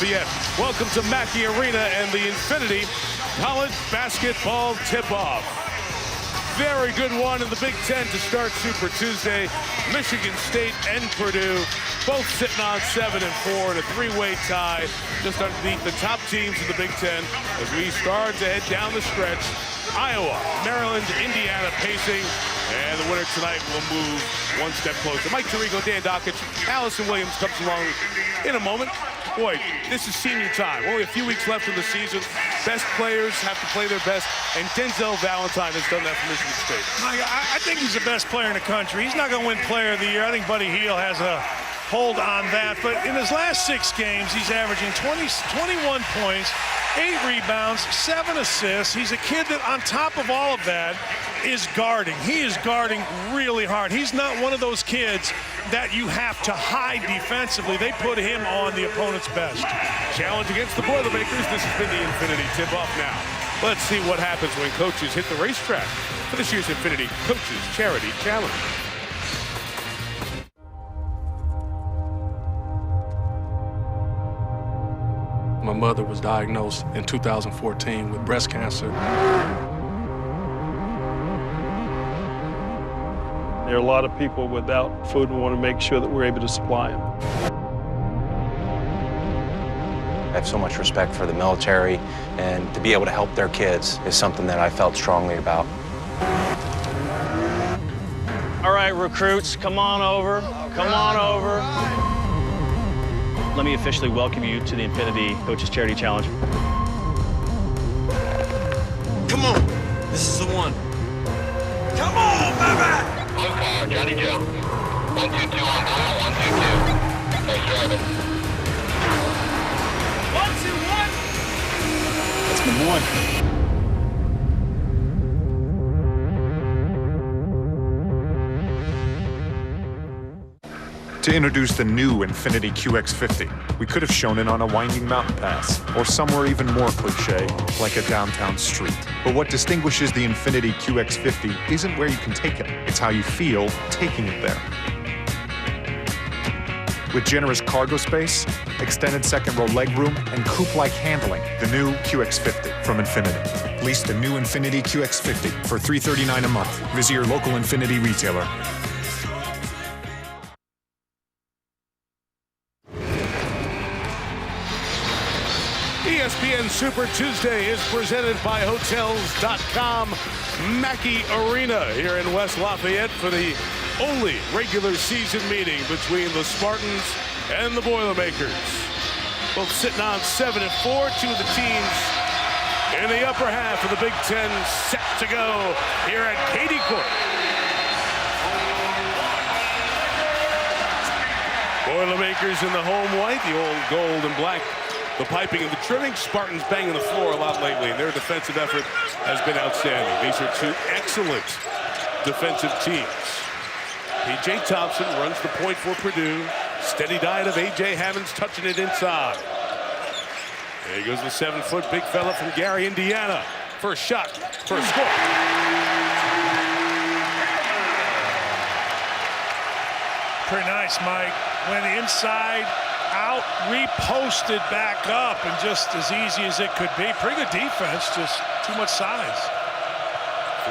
Lafayette. Welcome to Mackey Arena and the Infinity College Basketball Tip-Off. Very good one in the Big Ten to start Super Tuesday. Michigan State and Purdue both sitting on 7 and 4 in a three-way tie just underneath the top teams in the Big Ten as we start to head down the stretch. Iowa, Maryland, Indiana pacing, and the winner tonight will move one step closer. Mike Tirico, Dan Dockich, Allison Williams comes along in a moment. Boy, this is senior time. Only a few weeks left in the season. Best players have to play their best, and Denzel Valentine has done that for Michigan State. I think he's the best player in the country. He's not going to win Player of the Year. I think Buddy Hield has a hold on that. But in his last 6 games, he's averaging 21 points, 8 rebounds, 7 assists. He's a kid that, on top of all of that, is guarding. He is guarding really hard. He's not one of those kids that you have to hide defensively. They put him on the opponent's best. Challenge against the Boilermakers. This has been the Infinity Tip-Off now. Let's see what happens when coaches hit the racetrack for this year's Infinity Coaches Charity Challenge. My mother was diagnosed in 2014 with breast cancer. There are a lot of people without food and we want to make sure that we're able to supply them. I have so much respect for the military, and to be able to help their kids is something that I felt strongly about. All right, recruits, come on over. Come on over. Let me officially welcome you to the Infinity Coaches Charity Challenge. Come on, this is the one. Come on, baby! Johnny Joe. 122 on dial, 122. Nice driving. 121. That's number 1. To introduce the new Infinity QX50, we could have shown it on a winding mountain pass, or somewhere even more cliche, like a downtown street. But what distinguishes the Infinity QX50 isn't where you can take it, it's how you feel taking it there. With generous cargo space, extended second row legroom, and coupe-like handling, the new QX50 from Infinity. Lease the new Infinity QX50 for $339 a month. Visit your local Infinity retailer. ESPN Super Tuesday is presented by Hotels.com. Mackey Arena here in West Lafayette for the only regular season meeting between the Spartans and the Boilermakers. Both sitting on 7 and 4, 2 of the teams in the upper half of the Big Ten set to go here at Katie Court. Boilermakers in the home white, the old gold and black. The piping and the trimming. Spartans banging the floor a lot lately, and their defensive effort has been outstanding. These are 2 excellent defensive teams. P.J. Thompson runs the point for Purdue. Steady diet of A.J. Hammonds touching it inside. There goes the 7-foot big fella from Gary, Indiana. First shot, first score. Pretty nice, Mike. Went inside, out, reposted back up, and just as easy as it could be. Pretty good defense, just too much size.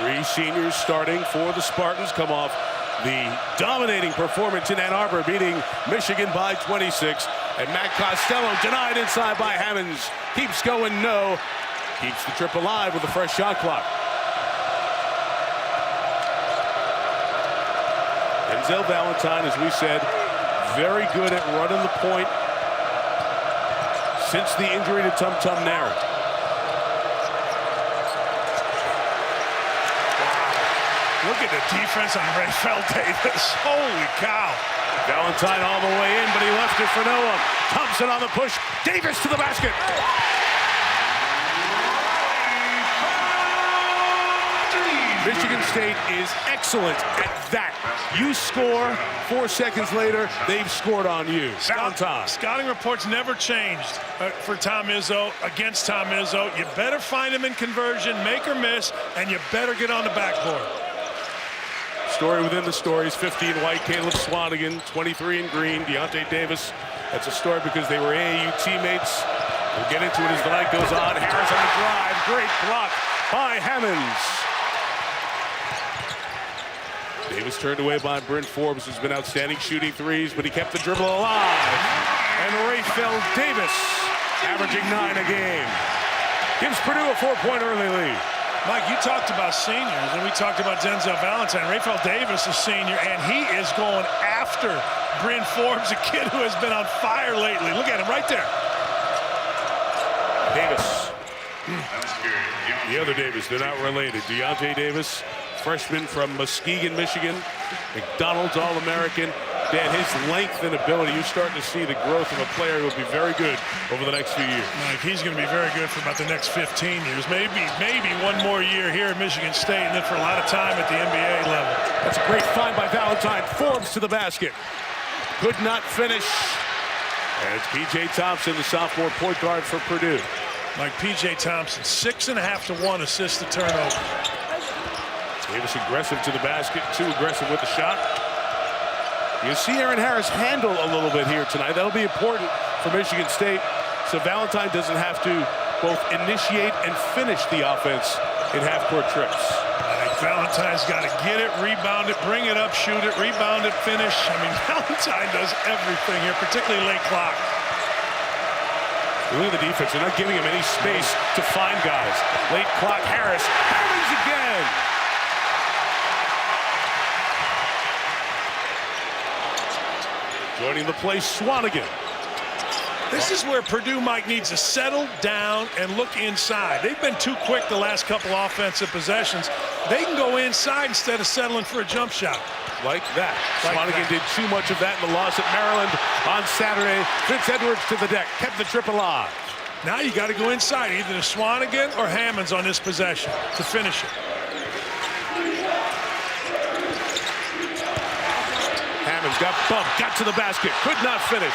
3 seniors starting for the Spartans come off the dominating performance in Ann Arbor, beating Michigan by 26. And Matt Costello denied inside by Hammonds. Keeps going, no. Keeps the trip alive with a fresh shot clock. Denzel Valentine, as we said, very good at running the point since the injury to Tum Tum Nara. Look at the defense on Rayfeld Davis. Holy cow. Valentine all the way in, but he left it for no one. Thompson on the push. Davis to the basket. Michigan State is excellent at that. You score, 4 seconds later, they've scored on you. Valentine. Scouting reports never changed for Tom Izzo, against Tom Izzo. You better find him in conversion, make or miss, and you better get on the backboard. Story within the stories. 50 in white, Caleb Swanigan. 23 in green, Deontay Davis That's a story because they were AAU teammates. We'll get into it as the night goes on. Harris on the drive. Great block by Hammonds. Davis turned away by Bryn Forbes, who's been outstanding shooting threes, but he kept the dribble alive. And Raphael Davis, averaging 9 a game, gives Purdue a 4-point early lead. Mike, you talked about seniors, and we talked about Denzel Valentine. Raphael Davis is senior, and he is going after Bryn Forbes, a kid who has been on fire lately. Look at him right there. Davis. The other Davis, they're not related. Deontay Davis, freshman from Muskegon, Michigan. McDonald's All-American. Dan, his length and ability, you're starting to see the growth of a player who will be very good over the next few years. Mike, he's going to be very good for about the next 15 years. Maybe one more year here at Michigan State, and then for a lot of time at the NBA level. That's a great find by Valentine. Forbes to the basket. Could not finish. And it's P.J. Thompson, the sophomore point guard for Purdue. Like P.J. Thompson, 6.5 to 1 assist to turnover. Davis aggressive to the basket, too aggressive with the shot. You see Aaron Harris handle a little bit here tonight. That'll be important for Michigan State. So Valentine doesn't have to both initiate and finish the offense in half-court trips. I think Valentine's got to get it, rebound it, bring it up, shoot it, rebound it, finish. I mean, Valentine does everything here, particularly late clock. Look at the defense. They're not giving him any space to find guys. Late clock, Harris. Hammonds again. Joining the play, Swanigan. This is where Purdue, Mike, needs to settle down and look inside. They've been too quick the last couple offensive possessions. They can go inside instead of settling for a jump shot. Like that. Swanigan did too much of that in the loss at Maryland on Saturday. Fitz Edwards to the deck, kept the trip alive. Now you got to go inside, either to Swanigan or Hammonds on this possession to finish it. Hammonds got bumped, got to the basket, could not finish.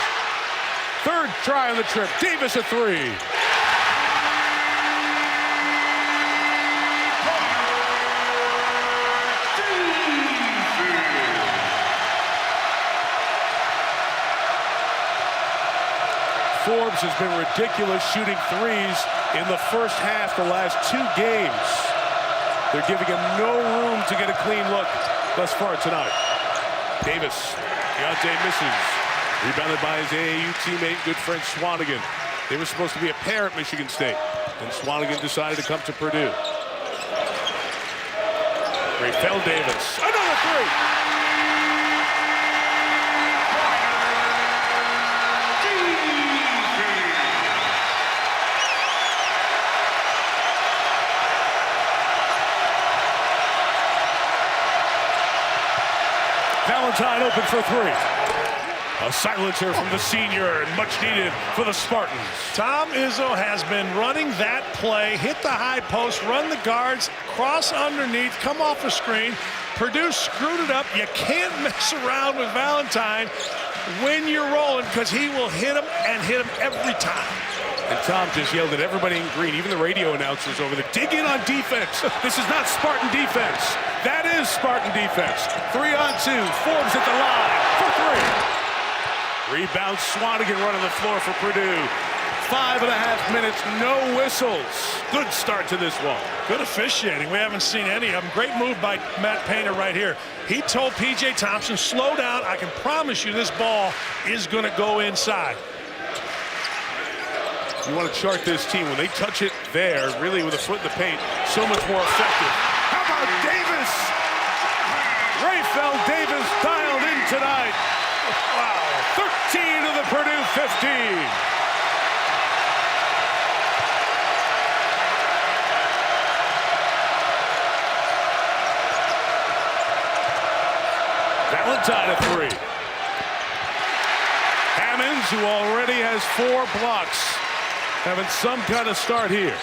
Third try on the trip. Davis a three. Forbes has been ridiculous shooting threes in the first half the last 2 games. They're giving him no room to get a clean look thus far tonight. Davis, Deontay misses. Rebounded by his AAU teammate, good friend Swanigan. They were supposed to be a pair at Michigan State, and Swanigan decided to come to Purdue. Raphael Davis, another three! Valentine open for three. A silencer from the senior, and much needed for the Spartans. Tom Izzo has been running that play, hit the high post, run the guards, cross underneath, come off a screen. Purdue screwed it up. You can't mess around with Valentine when you're rolling, because he will hit him and hit him every time. And Tom just yelled at everybody in green, even the radio announcers over there, dig in on defense. This is not Spartan defense. That is Spartan defense. 3-on-2, Forbes at the line for three. Rebound, Swanigan running the floor for Purdue. 5.5 minutes, no whistles. Good start to this one. Good officiating. We haven't seen any of them. Great move by Matt Painter right here. He told P.J. Thompson, slow down. I can promise you this ball is going to go inside. You want to chart this team. When they touch it there, really with a foot in the paint, so much more effective. How about Davis? Raphael Davis dialed in tonight. Wow. 13 to the Purdue 15. Valentine a three. Hammonds, who already has 4 blocks, having some kind of start here.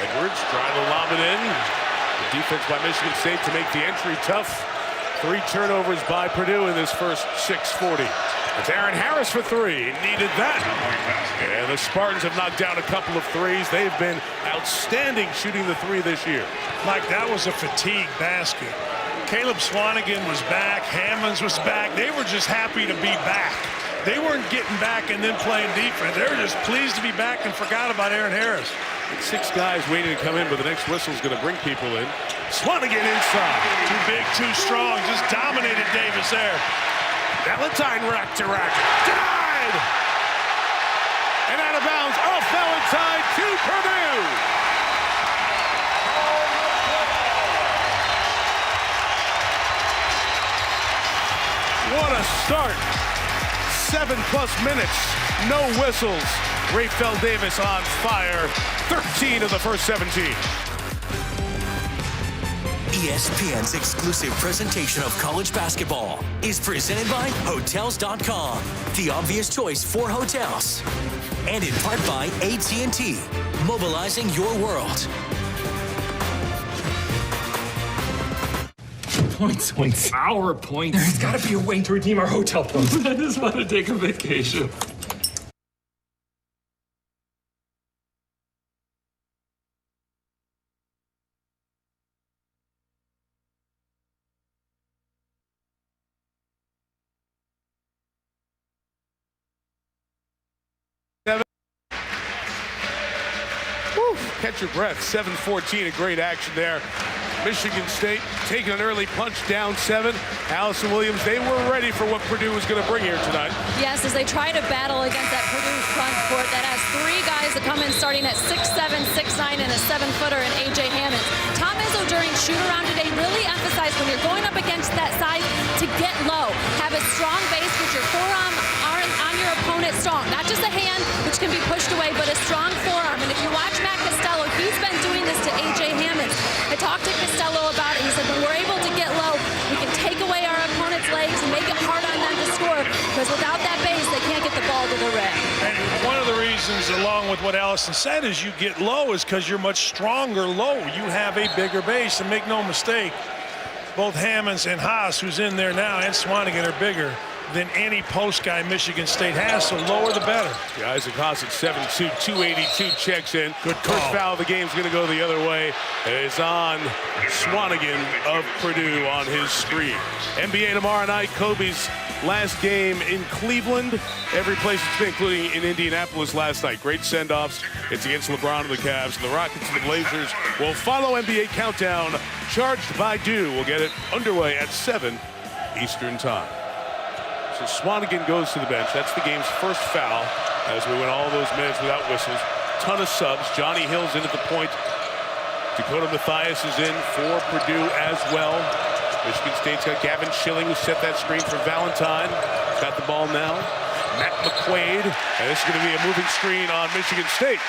Edwards trying to lob it in. The defense by Michigan State to make the entry tough. 3 turnovers by Purdue in this first 6:40. It's Aaron Harris for three. Needed that. And the Spartans have knocked down a couple of threes. They've been outstanding shooting the three this year. Mike, that was a fatigue basket. Caleb Swanigan was back. Hammonds was back. They were just happy to be back. They weren't getting back and then playing defense. They were just pleased to be back and forgot about Aaron Harris. 6 guys waiting to come in, but the next whistle is going to bring people in. Swanigan inside. Too big, too strong. Just dominated Davis there. Valentine rack to rack. Denied! And out of bounds off Valentine to Purdue. What a start. 7+ minutes. No whistles. Raphael Davis on fire. 13 of the first 17. ESPN's exclusive presentation of college basketball is presented by Hotels.com, the obvious choice for hotels. And in part by AT&T, mobilizing your world. Points. Our points. There's got to be a way to redeem our hotel points. I just want to take a vacation. Catch your breath. 7-14, a great action there. Michigan State taking an early punch down 7. Allison Williams, they were ready for what Purdue was going to bring here tonight. Yes, as they try to battle against that Purdue front court that has 3 guys that come in starting at 6'7", 6'9", and a 7-footer in A.J. Hammonds. Tom Izzo during shoot-around today really emphasized when you're going up against that size to get low. Have a strong base with your forearm on your opponent strong. Not just a hand, which can be pushed away, but a strong forearm. And if you watch Matt Costello, he's been doing this to A.J. Hammonds. I talked to Costello about it. He said, when we're able to get low, we can take away our opponent's legs and make it hard on them to score, because without that base, they can't get the ball to the rim. And one of the reasons, along with what Allison said, is you get low is because you're much stronger low. You have a bigger base, and make no mistake, both Hammonds and Haas, who's in there now, and Swanigan are bigger than any post guy Michigan State has, so lower the better. Yeah, Isaac Haas at 7'2", 282 checks in. Good call. First foul of the game is going to go the other way. It's on Swanigan of Purdue on his screen. NBA tomorrow night, Kobe's last game in Cleveland. Every place it's been, including in Indianapolis last night. Great send-offs. It's against LeBron and the Cavs. And the Rockets and the Blazers will follow NBA Countdown. Charged by Dew. We'll get it underway at 7 Eastern Time. So Swanigan goes to the bench. That's the game's first foul as we went all those minutes without whistles. Ton of subs. Johnny Hill's in at the point. Dakota Mathias is in for Purdue as well. Michigan State's got Gavin Schilling, who set that screen for Valentine. Got the ball now. Matt McQuaid. And this is going to be a moving screen on Michigan State.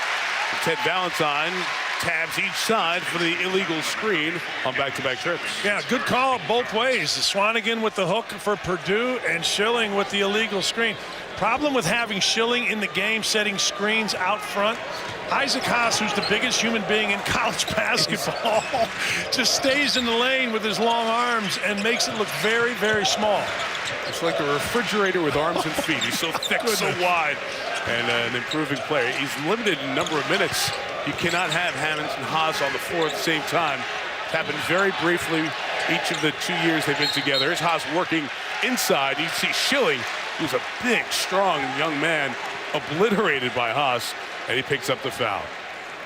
Ted Valentine tabs each side for the illegal screen on back-to-back trips. Yeah, good call both ways. Swanigan with the hook for Purdue and Schilling with the illegal screen. Problem with having Schilling in the game setting screens out front, Isaac Haas, who's the biggest human being in college basketball, just stays in the lane with his long arms and makes it look very, very small. It's like a refrigerator with arms and feet. He's so thick, so wide, and an improving player. He's limited in number of minutes. You cannot have Hammonds and Haas on the floor at the same time. It's happened very briefly each of the 2 years they've been together. Here's Haas working inside. You see Schilling, who's a big, strong young man, obliterated by Haas, and he picks up the foul.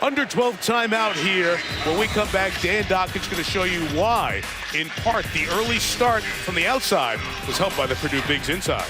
Under 12 timeout here. When we come back, Dan Dockett's going to show you why, in part, the early start from the outside was helped by the Purdue bigs inside.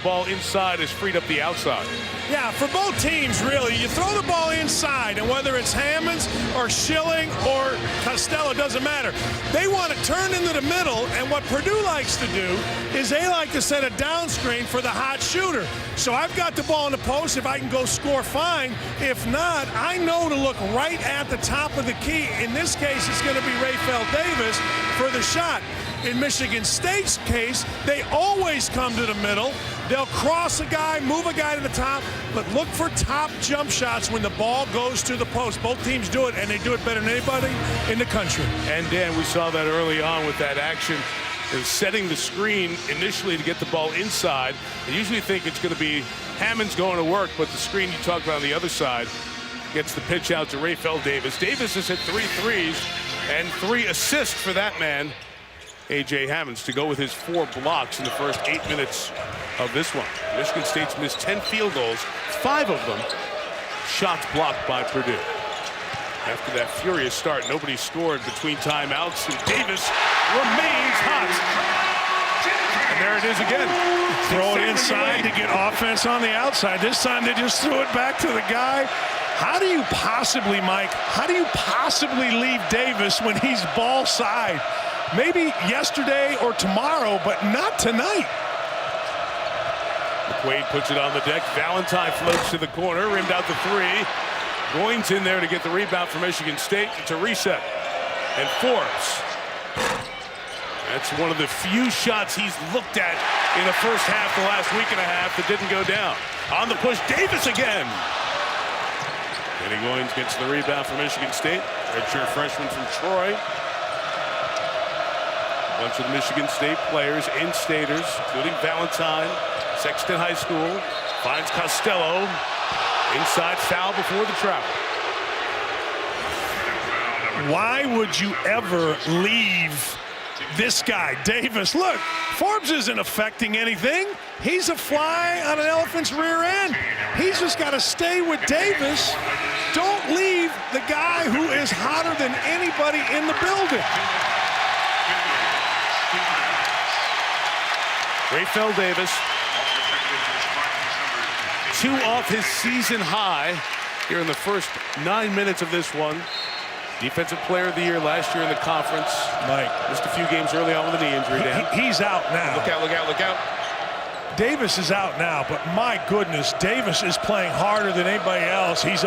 Ball inside has freed up the outside. Yeah, for both teams, really. You throw the ball inside, and whether it's Hammonds or Schilling or Costello, doesn't matter. They want to turn into the middle, and what Purdue likes to do is they like to set a down screen for the hot shooter. So I've got the ball in the post. If I can go score, fine. If not, I know to look right at the top of the key. In this case, it's going to be Raphael Davis for the shot. In Michigan State's case, they always always come to the middle. They'll cross a guy, move a guy to the top, but look for top jump shots when the ball goes to the post. Both teams do it, and they do it better than anybody in the country. And Dan, we saw that early on with that action. Is setting the screen initially to get the ball inside. I usually think it's going to be Hammond's going to work, but the screen you talked about on the other side gets the pitch out to Raphael Davis. Davis has hit 3 threes and 3 assists for that man, A.J. Hammonds, to go with his 4 blocks in the first 8 minutes of this one. Michigan State's missed 10 field goals, 5 of them shots blocked by Purdue. After that furious start, nobody scored between timeouts, and Davis remains hot. And there it is again. Throw it inside to get offense on the outside. This time they just threw it back to the guy. How do you possibly, Mike, how do you possibly leave Davis when he's ball side? Maybe yesterday or tomorrow, but not tonight. McQuaid puts it on the deck. Valentine floats to the corner, rimmed out the 3. Goins in there to get the rebound for Michigan State. It's a reset. And Forbes. That's one of the few shots he's looked at in the first half, the last week and a half, that didn't go down. On the push, Davis again. Danny Goins gets the rebound for Michigan State. Redshirt freshman from Troy. A bunch of the Michigan State players, in-staters, including Valentine, Sexton High School. Finds Costello. Inside foul before the travel. Why would you ever leave this guy, Davis? Look, Forbes isn't affecting anything. He's a fly on an elephant's rear end. He's just got to stay with Davis. Don't leave the guy who is hotter than anybody in the building. Raphael Davis, 2 off his season high here in the first 9 minutes of this one. Defensive Player of the Year last year in the conference. Mike missed a few games early on with a knee injury. He's out now. Look out, look out, look out. Davis is out now, but my goodness, Davis is playing harder than anybody else. He was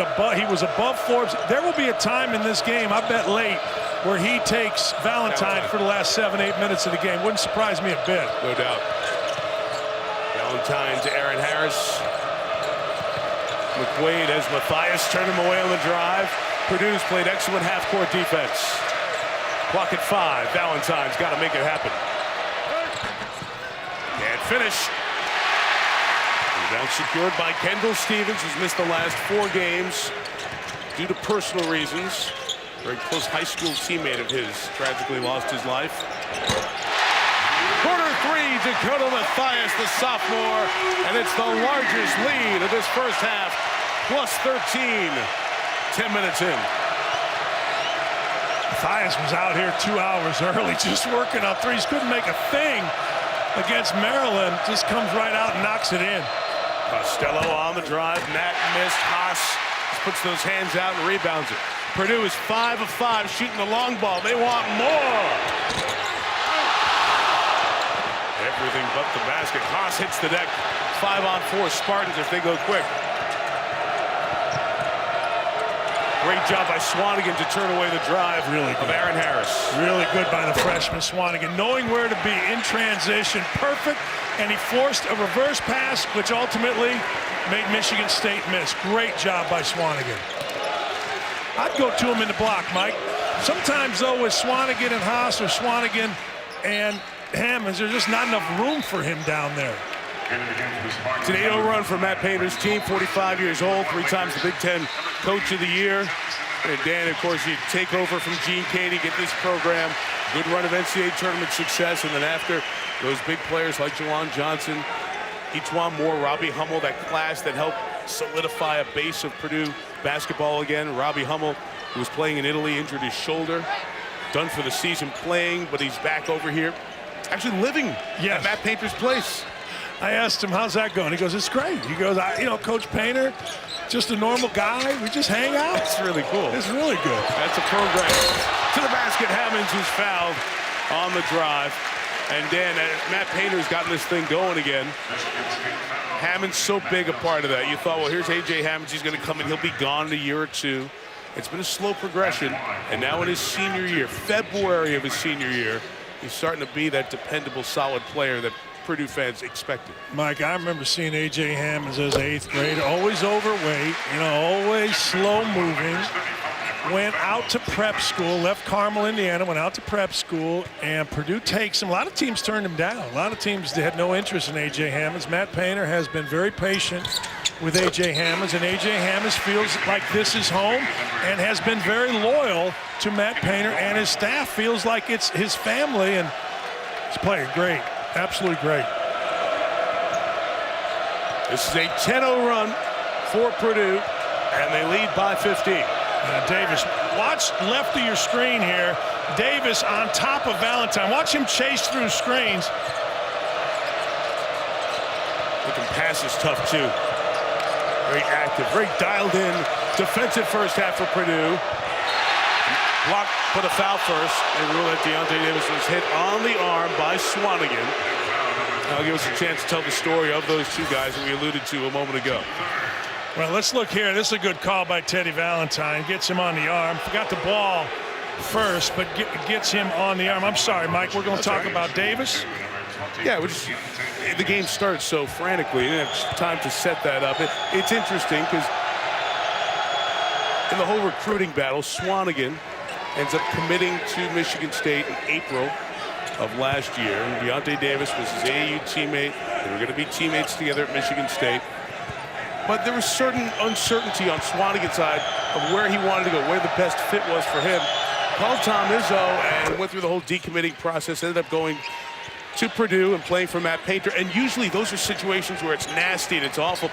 above Forbes. There will be a time in this game, I bet late, where he takes Valentine for the last 7-8 minutes of the game. Wouldn't surprise me a bit. No doubt. Valentine to Aaron Harris. McQuaid as Matthias turned him away on the drive. Purdue's played excellent half-court defense. Clock at 5. Valentine's got to make it happen. Can't finish. Rebound secured by Kendall Stevens, who's missed the last 4 games due to personal reasons. Very close high school teammate of his tragically lost his life. Corner 3, Dakota Matthias, the sophomore, and it's the largest lead of this first half, plus 13, 10 minutes in. Matthias was out here 2 hours early, just working on threes, couldn't make a thing against Maryland, just comes right out and knocks it in. Costello on the drive, Matt missed, Haas just puts those hands out and rebounds it. Purdue is 5 of 5 shooting the long ball, they want more. Everything but the basket. Haas hits the deck. 5-on-4 Spartans if they go quick. Great job by Swanigan to turn away the drive of Aaron Harris. Really good by the freshman Swanigan, knowing where to be in transition. Perfect, and he forced a reverse pass, which ultimately made Michigan State miss. Great job by Swanigan. I'd go to him in the block, Mike. Sometimes, though, with Swanigan and Haas or Swanigan and Hammonds, there's just not enough room for him down there. It's an 8-0 run for Matt Painter's team, 45 years old, 3 times the Big Ten Coach of the Year. And Dan, of course, you take over from Gene Caney, get this program, good run of NCAA tournament success, and then after, those big players like Jawan Johnson, Etuan Moore, Robbie Hummel, that class that helped solidify a base of Purdue basketball again. Robbie Hummel, who was playing in Italy, injured his shoulder, done for the season playing, but he's back over here, actually living at Matt Painter's place. I asked him, how's that going? He goes, it's great. He goes, Coach Painter, just a normal guy. We just hang out. That's really cool. It's really good. That's a program. To the basket, Hammonds, who's fouled on the drive. And Dan, Matt Painter's gotten this thing going again. Hammonds so big a part of that. You thought, well, here's A.J. Hammonds. He's going to come in. He'll be gone in a year or 2. It's been a slow progression. And now in his senior year, February of his senior year, he's starting to be that dependable, solid player that Purdue fans expected. Mike, I remember seeing A.J. Hammonds as an 8th grader, always overweight, always slow moving. Went out to prep school, left Carmel, Indiana, went out to prep school, and Purdue takes him. A lot of teams turned him down. A lot of teams had no interest in A.J. Hammonds. Matt Painter has been very patient with A.J. Hammonds, and A.J. Hammonds feels like this is home and has been very loyal to Matt Painter, and his staff feels like it's his family, and he's playing great, absolutely great. This is a 10-0 run for Purdue, and they lead by 15. Davis, watch left of your screen here. Davis on top of Valentine. Watch him chase through screens. Looking pass is tough, too. Very active, very dialed in. Defensive first half for Purdue. Blocked, put a foul first. They rule that Deontay Davis was hit on the arm by Swanigan. That'll give us a chance to tell the story of those two guys that we alluded to a moment ago. Well, let's look here. This is a good call by Teddy Valentine. Gets him on the arm. Forgot the ball first, but gets him on the arm. I'm sorry, Mike. We're going to talk about Davis. Yeah, the game starts so frantically. You didn't have time to set that up. It's interesting because in the whole recruiting battle, Swanigan ends up committing to Michigan State in April of last year. And Deontay Davis was his AAU teammate. They were going to be teammates together at Michigan State. But there was certain uncertainty on Swanigan's side of where he wanted to go, where the best fit was for him. Called Tom Izzo and went through the whole decommitting process, ended up going to Purdue and playing for Matt Painter. And usually those are situations where it's nasty and it's awful.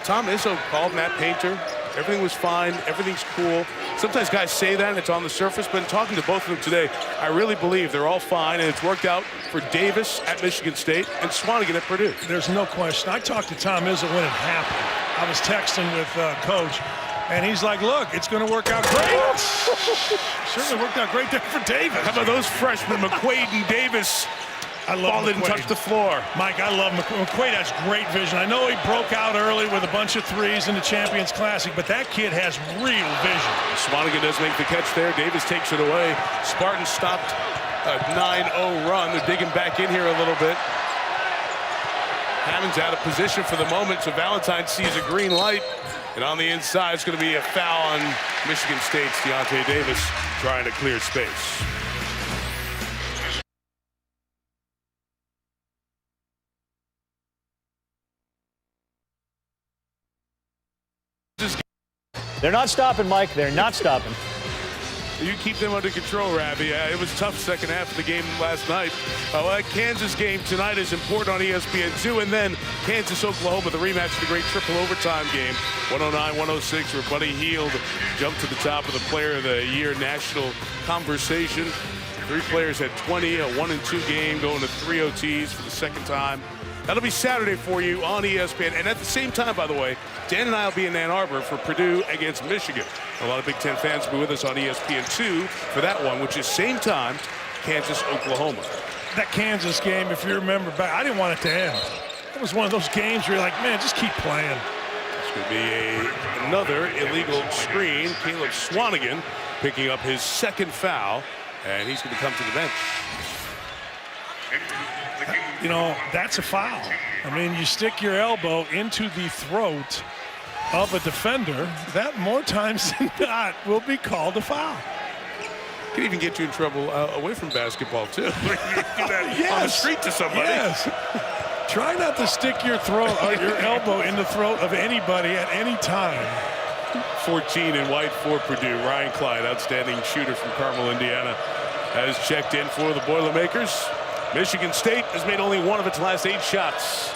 Tom Izzo called Matt Painter. Everything was fine. Everything's cool. Sometimes guys say that and it's on the surface, but in talking to both of them today, I really believe they're all fine, and it's worked out for Davis at Michigan State and Swanigan at Purdue. There's no question. I talked to Tom Izzo when it happened. I was texting with Coach, and he's like, look, it's going to work out great. Certainly worked out great there for Davis. How about those freshmen, McQuaid and Davis? I love Ball didn't touch the floor. Mike, I love McQuaid. McQuaid has great vision. I know he broke out early with a bunch of threes in the Champions Classic, but that kid has real vision. Swanigan does make the catch there. Davis takes it away. Spartans stopped a 9-0 run. They're digging back in here a little bit. Hammond's out of position for the moment, so Valentine sees a green light. And on the inside, it's going to be a foul on Michigan State's Deontay Davis trying to clear space. They're not stopping, Mike. They're not stopping. You keep them under control, Ravi. It was tough second half of the game last night. That Kansas game tonight is important on ESPN2. And then Kansas-Oklahoma, the rematch of the great triple overtime game. 109-106, where Buddy Hield jumped to the top of the Player of the Year national conversation. 3 players had 20, a 1-2 game, going to 3 OTs for the second time. That'll be Saturday for you on ESPN. And at the same time, by the way, Dan and I will be in Ann Arbor for Purdue against Michigan. A lot of Big Ten fans will be with us on ESPN2 for that one, which is same time, Kansas-Oklahoma. That Kansas game, if you remember back, I didn't want it to end. It was one of those games where you're like, man, just keep playing. It's going to be another illegal screen. Caleb Swanigan picking up his second foul, and he's going to come to the bench. You know, that's a foul. I mean, you stick your elbow into the throat of a defender, that more times than not will be called a foul. Can even get you in trouble away from basketball, too. You do that on the street to somebody. Yes. Try not to stick your throat or your elbow in the throat of anybody at any time. 14 in white for Purdue. Ryan Clyde, outstanding shooter from Carmel, Indiana, has checked in for the Boilermakers. Michigan State has made only one of its last 8 shots.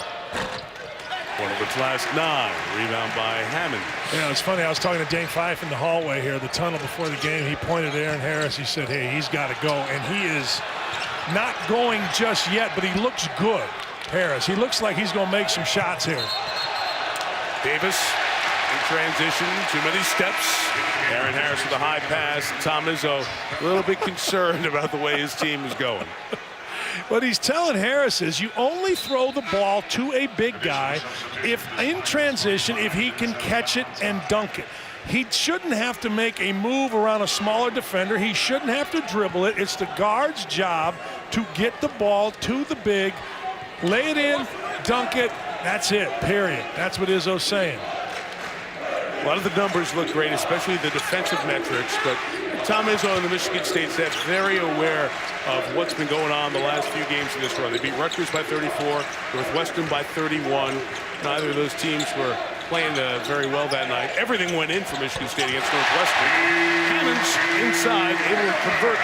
One of its last 9. Rebound by Hammond. Yeah, it's funny. I was talking to Dane Fife in the hallway here, the tunnel before the game. He pointed at Aaron Harris. He said, hey, he's got to go. And he is not going just yet, but he looks good, Harris. He looks like he's going to make some shots here. Davis in transition. Too many steps. Aaron Harris with a high pass. Tom Izzo a little bit concerned about the way his team is going. What he's telling Harris is you only throw the ball to a big guy if in transition, if he can catch it and dunk it. He shouldn't have to make a move around a smaller defender. He shouldn't have to dribble it. It's the guard's job to get the ball to the big Lay it in, dunk it, that's it, period. That's what Izzo's saying. A lot of the numbers look great, especially the defensive metrics, but Tom Izzo and the Michigan State staff very aware of what's been going on the last few games in this run. They beat Rutgers by 34, Northwestern by 31. Neither of those teams were playing very well that night. Everything went in for Michigan State against Northwestern. Hammonds inside, able to convert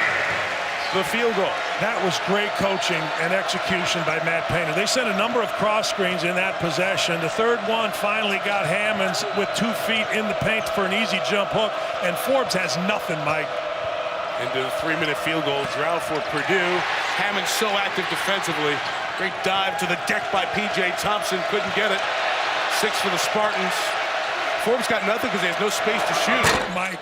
the field goal. That was great coaching and execution by Matt Painter. They sent a number of cross screens in that possession. The third one finally got Hammonds with 2 feet in the paint for an easy jump hook, and Forbes has nothing, Mike. Into the 3-minute field goal drought for Purdue. Hammonds so active defensively. Great dive to the deck by P.J. Thompson. Couldn't get it. 6 for the Spartans. Forbes got nothing because he has no space to shoot. Mike,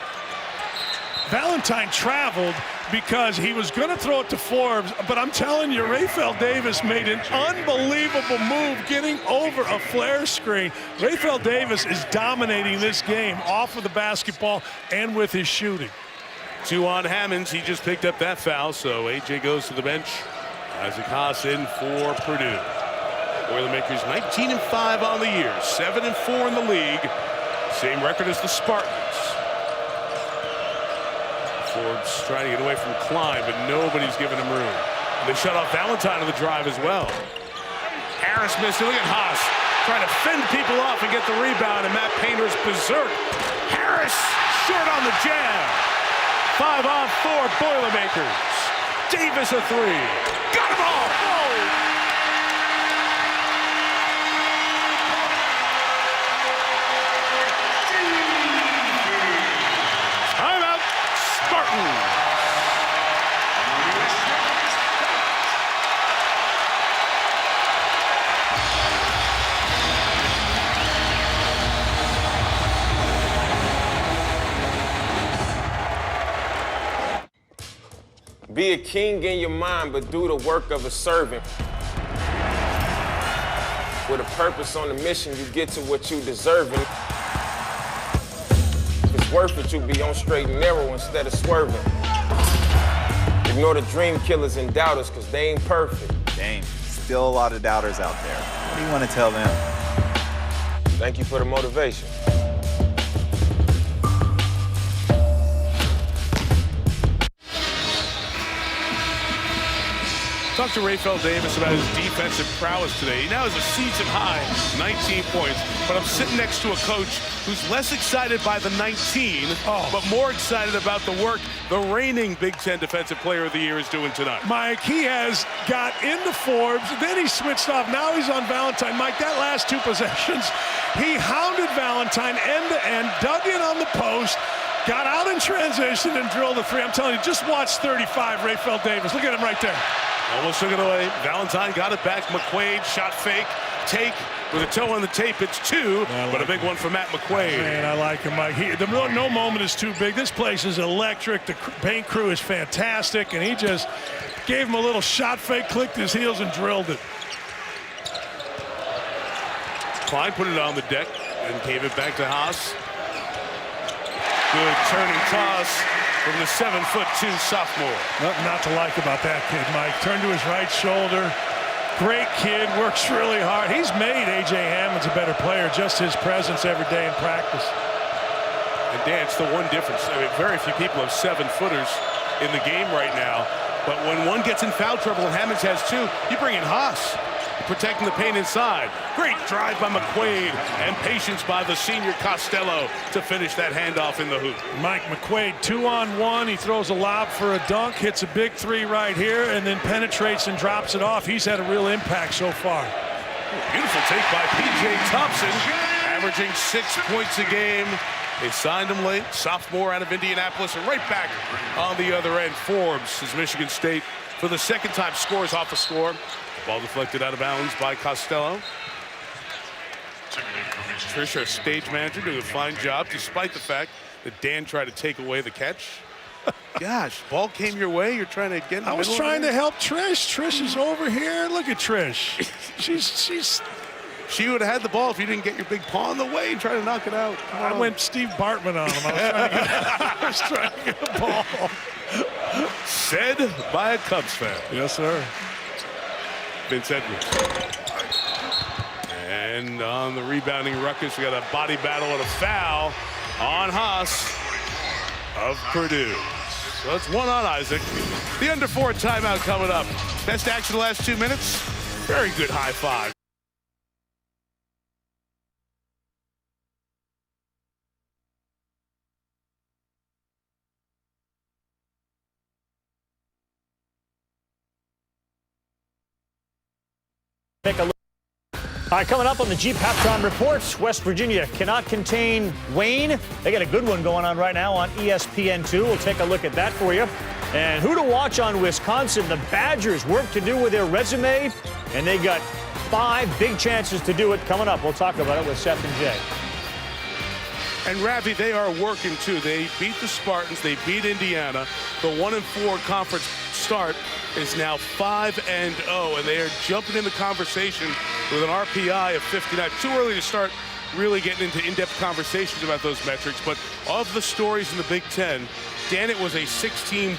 Valentine traveled because he was going to throw it to Forbes, but I'm telling you, Raphael Davis made an unbelievable move getting over a flare screen. Raphael Davis is dominating this game off of the basketball and with his shooting. 2 on Hammonds. He just picked up that foul, so A.J. goes to the bench. Isaac Haas in for Purdue. Boilermakers 19-5 on the year, 7-4 in the league. Same record as the Spartans. Forbes trying to get away from Klein, but nobody's giving him room. They shut off Valentine on the drive as well. Harris missed it. Look at Haas trying to fend people off and get the rebound, and Matt Painter's berserk. Harris short on the jam. 5 on 4 Boilermakers. Davis a 3. Got them all. Timeout, Spartans. Be a king in your mind, but do the work of a servant. With a purpose on the mission, you get to what you deserving. If it's worth it, you be on straight and narrow instead of swerving. Ignore the dream killers and doubters, cause they ain't perfect. Dang, still a lot of doubters out there. What do you want to tell them? Thank you for the motivation. Talked to Raphael Davis about his defensive prowess today. He now has a season-high 19 points, but I'm sitting next to a coach who's less excited by the 19, but more excited about the work the reigning Big Ten Defensive Player of the Year is doing tonight. Mike, he has got into Forbes, then he switched off. Now he's on Valentine. Mike, that last 2 possessions, he hounded Valentine end-to-end, dug in on the post, got out in transition and drilled the 3. I'm telling you, just watch 35, Raphael Davis. Look at him right there. Almost took it away. Valentine got it back. McQuaid shot fake. Take with a toe on the tape. It's 2, but a big one for Matt McQuaid. Man, I like him, Mike. No moment is too big. This place is electric. The paint crew is fantastic, and he just gave him a little shot fake, clicked his heels, and drilled it. Klein put it on the deck and gave it back to Haas. Good turning toss from the 7'2" sophomore. Nothing not to like about that kid, Mike. Turned to his right shoulder. Great kid, works really hard. He's made A.J. Hammonds a better player, just his presence every day in practice. And Dan, it's the one difference. I mean, very few people have 7-footers in the game right now. But when one gets in foul trouble and Hammonds has 2, you bring in Haas, protecting the paint inside. Great drive by McQuaid and patience by the senior Costello to finish that handoff in the hoop. Mike McQuaid, 2-on-1. He throws a lob for a dunk, hits a big 3 right here, and then penetrates and drops it off. He's had a real impact so far. Beautiful take by P.J. Thompson, averaging 6 points a game. They signed him late, sophomore out of Indianapolis, and right back on the other end. Forbes, as Michigan State, for the second time, scores off a score. Ball deflected out of bounds by Costello. Trish, our stage manager, doing a fine job, despite the fact that Dan tried to take away the catch. Gosh, ball came your way. You're trying to get in the I was middle trying of to help Trish. Trish is over here. Look at Trish. She would have had the ball if you didn't get your big paw in the way and try to knock it out. I went Steve Bartman on him. I was trying to get the ball. Said by a Cubs fan. Yes, sir. Vince Edwards. And on the rebounding ruckus, we got a body battle and a foul on Haas of Purdue. So that's one on Isaac. The under 4 timeout coming up. Best action the last 2 minutes. Very good high five. Take a look. All right, coming up on the Jeep Halftime Report, West Virginia cannot contain Wayne. They got a good one going on right now on ESPN2. We'll take a look at that for you. And who to watch on Wisconsin? The Badgers work to do with their resume, and they got 5 big chances to do it coming up. We'll talk about it with Seth and Jay. And Ravi, they are working too. They beat the Spartans. They beat Indiana. The 1-4 conference start is now 5-0, and they are jumping in the conversation with an RPI of 59. Too early to start really getting into in-depth conversations about those metrics, but of the stories in the Big Ten, Dannett was a 16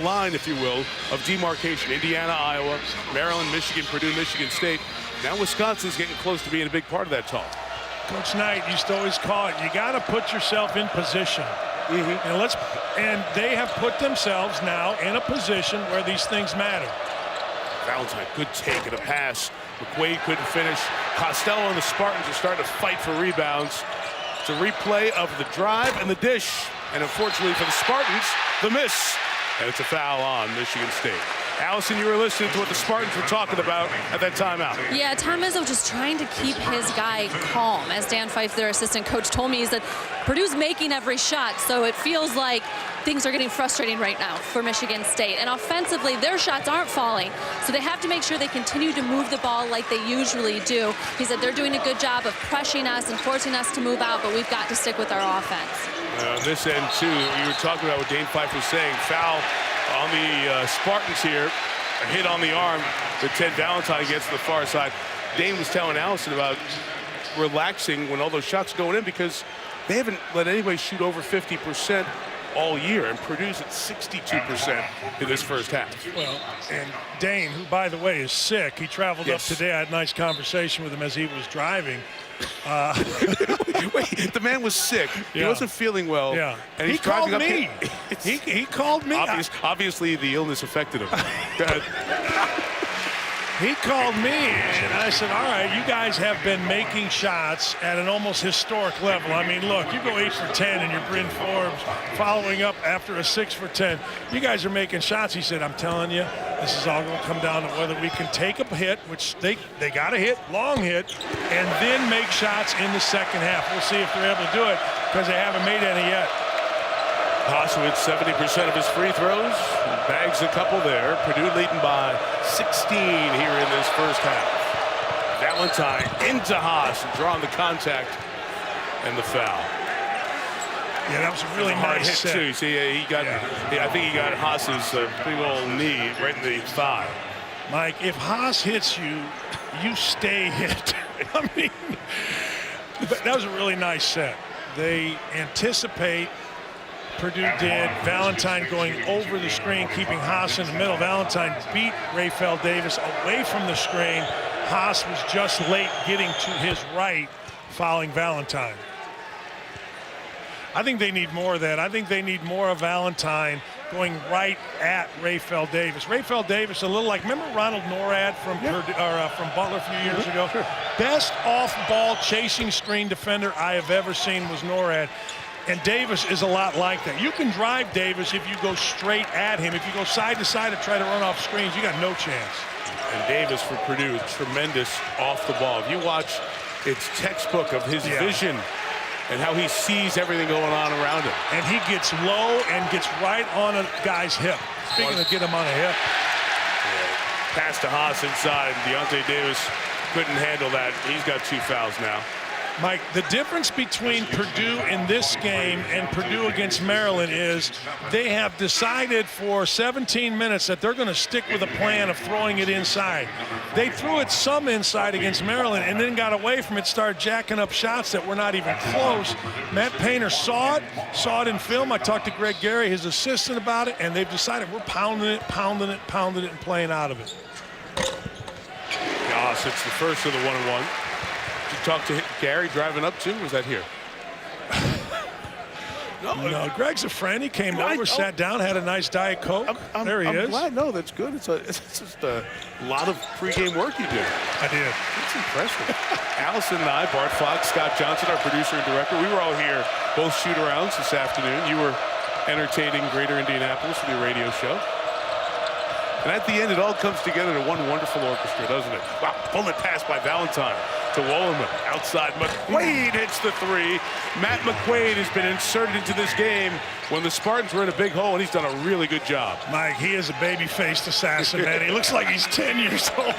line, if you will, of demarcation. Indiana, Iowa, Maryland, Michigan, Purdue, Michigan State. Now Wisconsin's getting close to being a big part of that talk. Coach Knight used to always call it, you got to put yourself in position. And they have put themselves now in a position where these things matter. Valentine, good take and a pass. McQuaid couldn't finish. Costello and the Spartans are starting to fight for rebounds. It's a replay of the drive and the dish. And unfortunately for the Spartans, the miss. And it's a foul on Michigan State. Allison, you were listening to what the Spartans were talking about at that timeout. Yeah, Tom Izzo just trying to keep his guy calm. As Dan Fife, their assistant coach, told me, he said Purdue's making every shot, so it feels like things are getting frustrating right now for Michigan State. And offensively, their shots aren't falling, so they have to make sure they continue to move the ball like they usually do. He said they're doing a good job of pressuring us and forcing us to move out, but we've got to stick with our offense. On this end, too, you were talking about what Dane Fife was saying. Foul on the Spartans here. A hit on the arm that Ted Valentine gets to the far side. Dane was telling Allison about relaxing when all those shots going in because they haven't let anybody shoot over 50% all year, and Purdue's at 62% in this first half. Well, and Dane, who, by the way, is sick, he traveled up today. I had a nice conversation with him as he was driving. Wait, the man was sick. He wasn't feeling well. Yeah. And he called me. He called me. Obviously, the illness affected him. Go ahead. He called me, and I said, all right, you guys have been making shots at an almost historic level. I mean, look, you go 8 for 10 and you're Bryn Forbes following up after a 6 for 10. You guys are making shots. He said, I'm telling you, this is all going to come down to whether we can take a hit, which they got a hit, long hit, and then make shots in the second half. We'll see if they're able to do it because they haven't made any yet. Haas with 70% of his free throws, bags a couple there. Purdue leading by 16 here in this first half. Valentine into Haas, drawing the contact and the foul. Yeah, that was a really hard nice hit set. too. See, I think he got Haas's big old knee right in the thigh. Mike, if Haas hits you, you stay hit. I mean, that was a really nice set. They anticipate. Purdue did. Valentine going over the screen, keeping Haas in the middle. Valentine beat Rayfeld Davis away from the screen. Haas was just late getting to his right, fouling Valentine. I think they need more of that. I think they need more of Valentine going right at Rayfeld Davis. Rayfeld Davis, a little like, remember Ronald Norad from Purdue, from Butler a few years ago? Sure. Best off-ball chasing screen defender I have ever seen was Norad. And Davis is a lot like that. You can drive Davis if you go straight at him. If you go side to side and try to run off screens, you got no chance. And Davis for Purdue, tremendous off the ball. If you watch, it's textbook of his vision and how he sees everything going on around him. And he gets low and gets right on a guy's hip. Speaking of get him on a hip. Yeah. Pass to Haas inside. Deontay Davis couldn't handle that. He's got 2 fouls now. Mike, the difference between Purdue in this game and Purdue against Maryland is they have decided for 17 minutes that they're going to stick with a plan of throwing it inside. They threw it some inside against Maryland and then got away from it, started jacking up shots that were not even close. Matt Painter saw it in film. I talked to Greg Gary, his assistant, about it, and they've decided we're pounding it, and playing out of it. pass. It's the first of the one-on-one. Did you talk to Gary driving up too? Was that here? No, Greg's a friend. He came over, sat down, had a nice Diet Coke. There he is. I'm glad. No, that's good. It's just a lot of pregame work you do. I did. It's impressive. Allison and I, Bart Fox, Scott Johnson, our producer and director, we were all here, both shoot-arounds this afternoon. You were entertaining Greater Indianapolis with your radio show. And at the end, it all comes together to one wonderful orchestra, doesn't it? Wow, bullet pass by Valentine to Wolleman. Outside, McQuaid hits the three. Matt McQuaid has been inserted into this game when the Spartans were in a big hole, and he's done a really good job. Mike, he is a baby-faced assassin, man. He looks like he's 10 years old.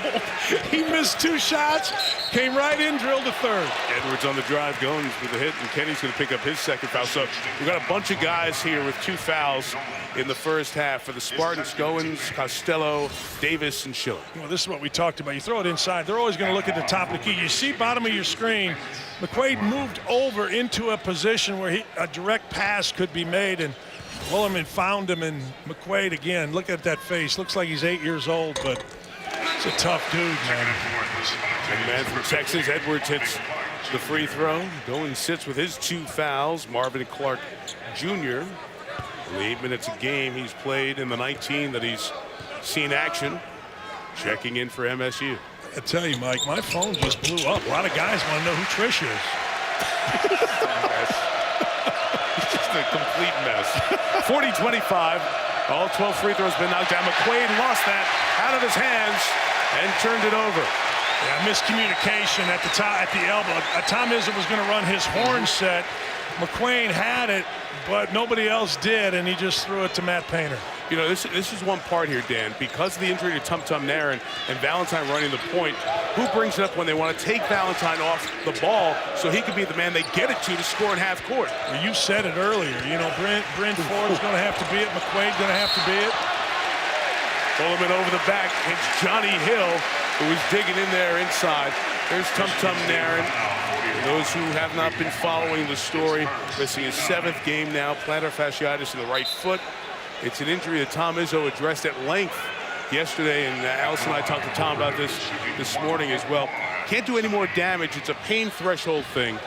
He missed 2 shots, came right in, drilled a third. Edwards on the drive going with the hit, and Kenny's going to pick up his second foul. So we've got a bunch of guys here with 2 fouls in the first half for the Spartans. Goins, Costello, Davis, and Schiller. Well, this is what we talked about. You throw it inside, they're always going to look at the top of the key. You see bottom of your screen, McQuaid moved over into a position where a direct pass could be made, and Wolleman found him, and McQuaid, again, look at that face. Looks like he's 8 years old, but he's a tough dude, man. And man from Texas, Edwards hits the free throw. Goins sits with his 2 fouls. Marvin Clark Jr., the 8 minutes a game he's played in the 19 that he's seen action, checking in for MSU. I tell you, Mike, my phone just blew up. A lot of guys want to know who Trish is. It's just a complete mess. 40-25. All 12 free throws been knocked down. McQuaid lost that out of his hands and turned it over. Yeah, miscommunication at the top, at the elbow. Tom Izzo was going to run his horn set. McQuaid had it, but nobody else did, and he just threw it to Matt Painter. You know, this is one part here, Dan. Because of the injury to Tum Tum Nairn and Valentine running the point, who brings it up when they want to take Valentine off the ball so he can be the man they get it to score in half court? Well, you said it earlier. You know, Brent Ford's going to have to be it. McQuaid going to have to be it. Wolleman over the back. It's Johnny Hill, who is digging in there inside. There's Tum Tum Nairn. Those who have not been following the story, missing his 7th game now, plantar fasciitis in the right foot. It's an injury that Tom Izzo addressed at length yesterday, and Allison and I talked to Tom about this morning as well. Can't do any more damage. It's a pain threshold thing.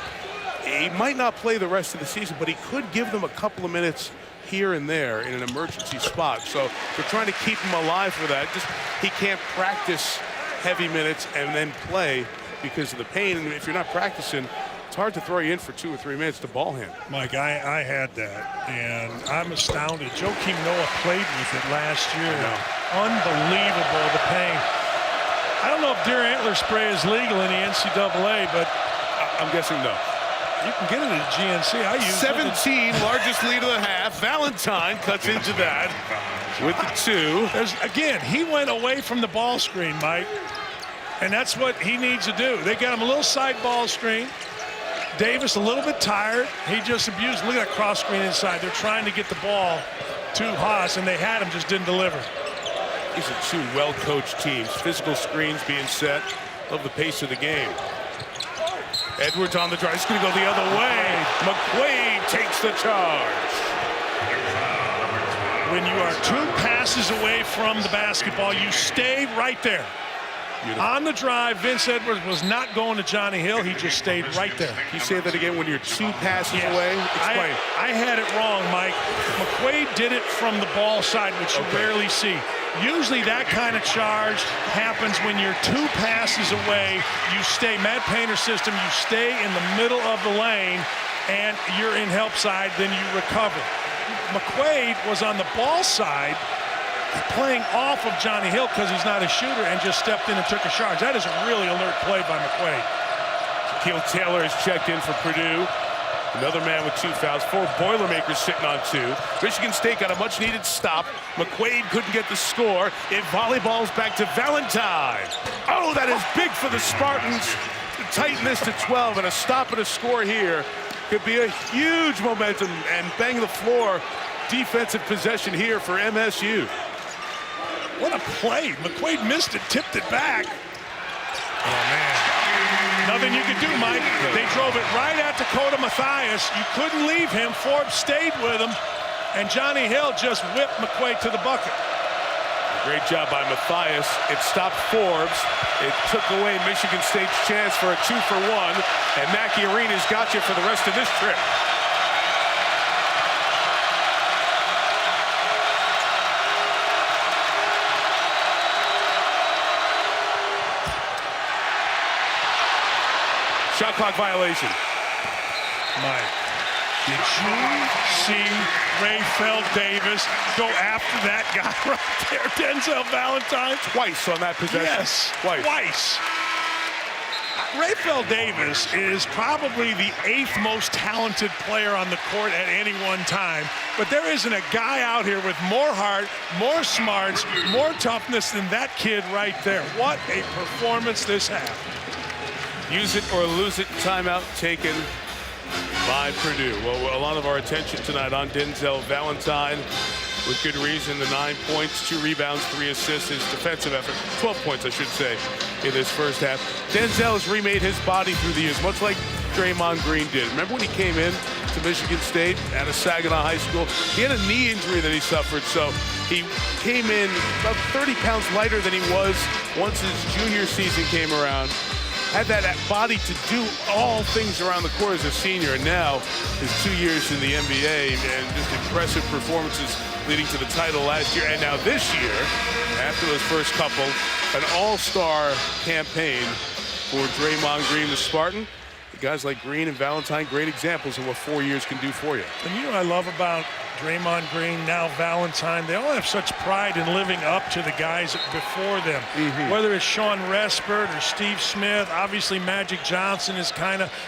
He might not play the rest of the season, but he could give them a couple of minutes here and there in an emergency spot. So they're trying to keep him alive for that. Just he can't practice heavy minutes and then play because of the pain. And if you're not practicing, it's hard to throw you in for 2 or 3 minutes to ball hand. Mike, I had that, and I'm astounded. Joakim Noah played with it last year. Unbelievable, the pain. I don't know if deer antler spray is legal in the NCAA, but I'm guessing no. You can get it at GNC. I use 17, largest lead of the half. Valentine cuts into that with the 2. Again, he went away from the ball screen, Mike, and that's what he needs to do. They got him a little side ball screen. Davis a little bit tired. He just abused. Look at that cross screen inside. They're trying to get the ball to Haas, and they had him, just didn't deliver. These are 2 well-coached teams. Physical screens being set. Love the pace of the game. Edwards on the drive. It's going to go the other way. McQuaid takes the charge. When you are 2 passes away from the basketball, you stay right there. Beautiful. On the drive, Vince Edwards was not going to Johnny Hill. He just stayed right there. Can you say that again? When you're 2 passes away? Explain. I had it wrong, Mike. McQuaid did it from the ball side, which you rarely see. Usually that kind of charge happens when you're 2 passes away. You stay, Matt Painter's system, you stay in the middle of the lane, and you're in help side, then you recover. McQuaid was on the ball side, playing off of Johnny Hill because he's not a shooter, and just stepped in and took a charge. That is a really alert play by McQuaid. Shaquille Taylor has checked in for Purdue. Another man with 2 fouls. 4 Boilermakers sitting on 2. Michigan State got a much-needed stop. McQuaid couldn't get the score. It volleyballs back to Valentine. Oh, that is big for the Spartans to tighten this to 12, and a stop and a score here could be a huge momentum and bang the floor defensive possession here for MSU. What a play. McQuaid missed it, tipped it back. Oh, man. Nothing you could do, Mike. They drove it right at Dakota Mathias. You couldn't leave him. Forbes stayed with him, and Johnny Hill just whipped McQuaid to the bucket. Great job by Matthias. It stopped Forbes. It took away Michigan State's chance for a 2-for-1, and Mackey Arena's got you for the rest of this trip. Shot clock violation. Mike, did you see Rayfeld Davis go after that guy right there, Denzel Valentine? Twice on that possession. Yes, twice. Rayfeld Davis is probably the 8th most talented player on the court at any one time, but there isn't a guy out here with more heart, more smarts, more toughness than that kid right there. What a performance this half. Use it or lose it, timeout taken by Purdue. Well, a lot of our attention tonight on Denzel Valentine, with good reason. The 9 points, 2 rebounds, 3 assists, his defensive effort, 12 points, I should say, in this first half. Denzel has remade his body through the years, much like Draymond Green did. Remember when he came in to Michigan State out of Saginaw High School? He had a knee injury that he suffered, so he came in about 30 pounds lighter than he was once his junior season came around. Had that body to do all things around the court as a senior, and now his 2 years in the NBA and just impressive performances leading to the title last year. And now this year, after those first couple, an all-star campaign for Draymond Green, the Spartan. Guys like Green and Valentine, great examples of what 4 years can do for you. And you know what I love about Draymond Green, now Valentine, they all have such pride in living up to the guys before them. Whether it's Sean Respert or Steve Smith, obviously Magic Johnson is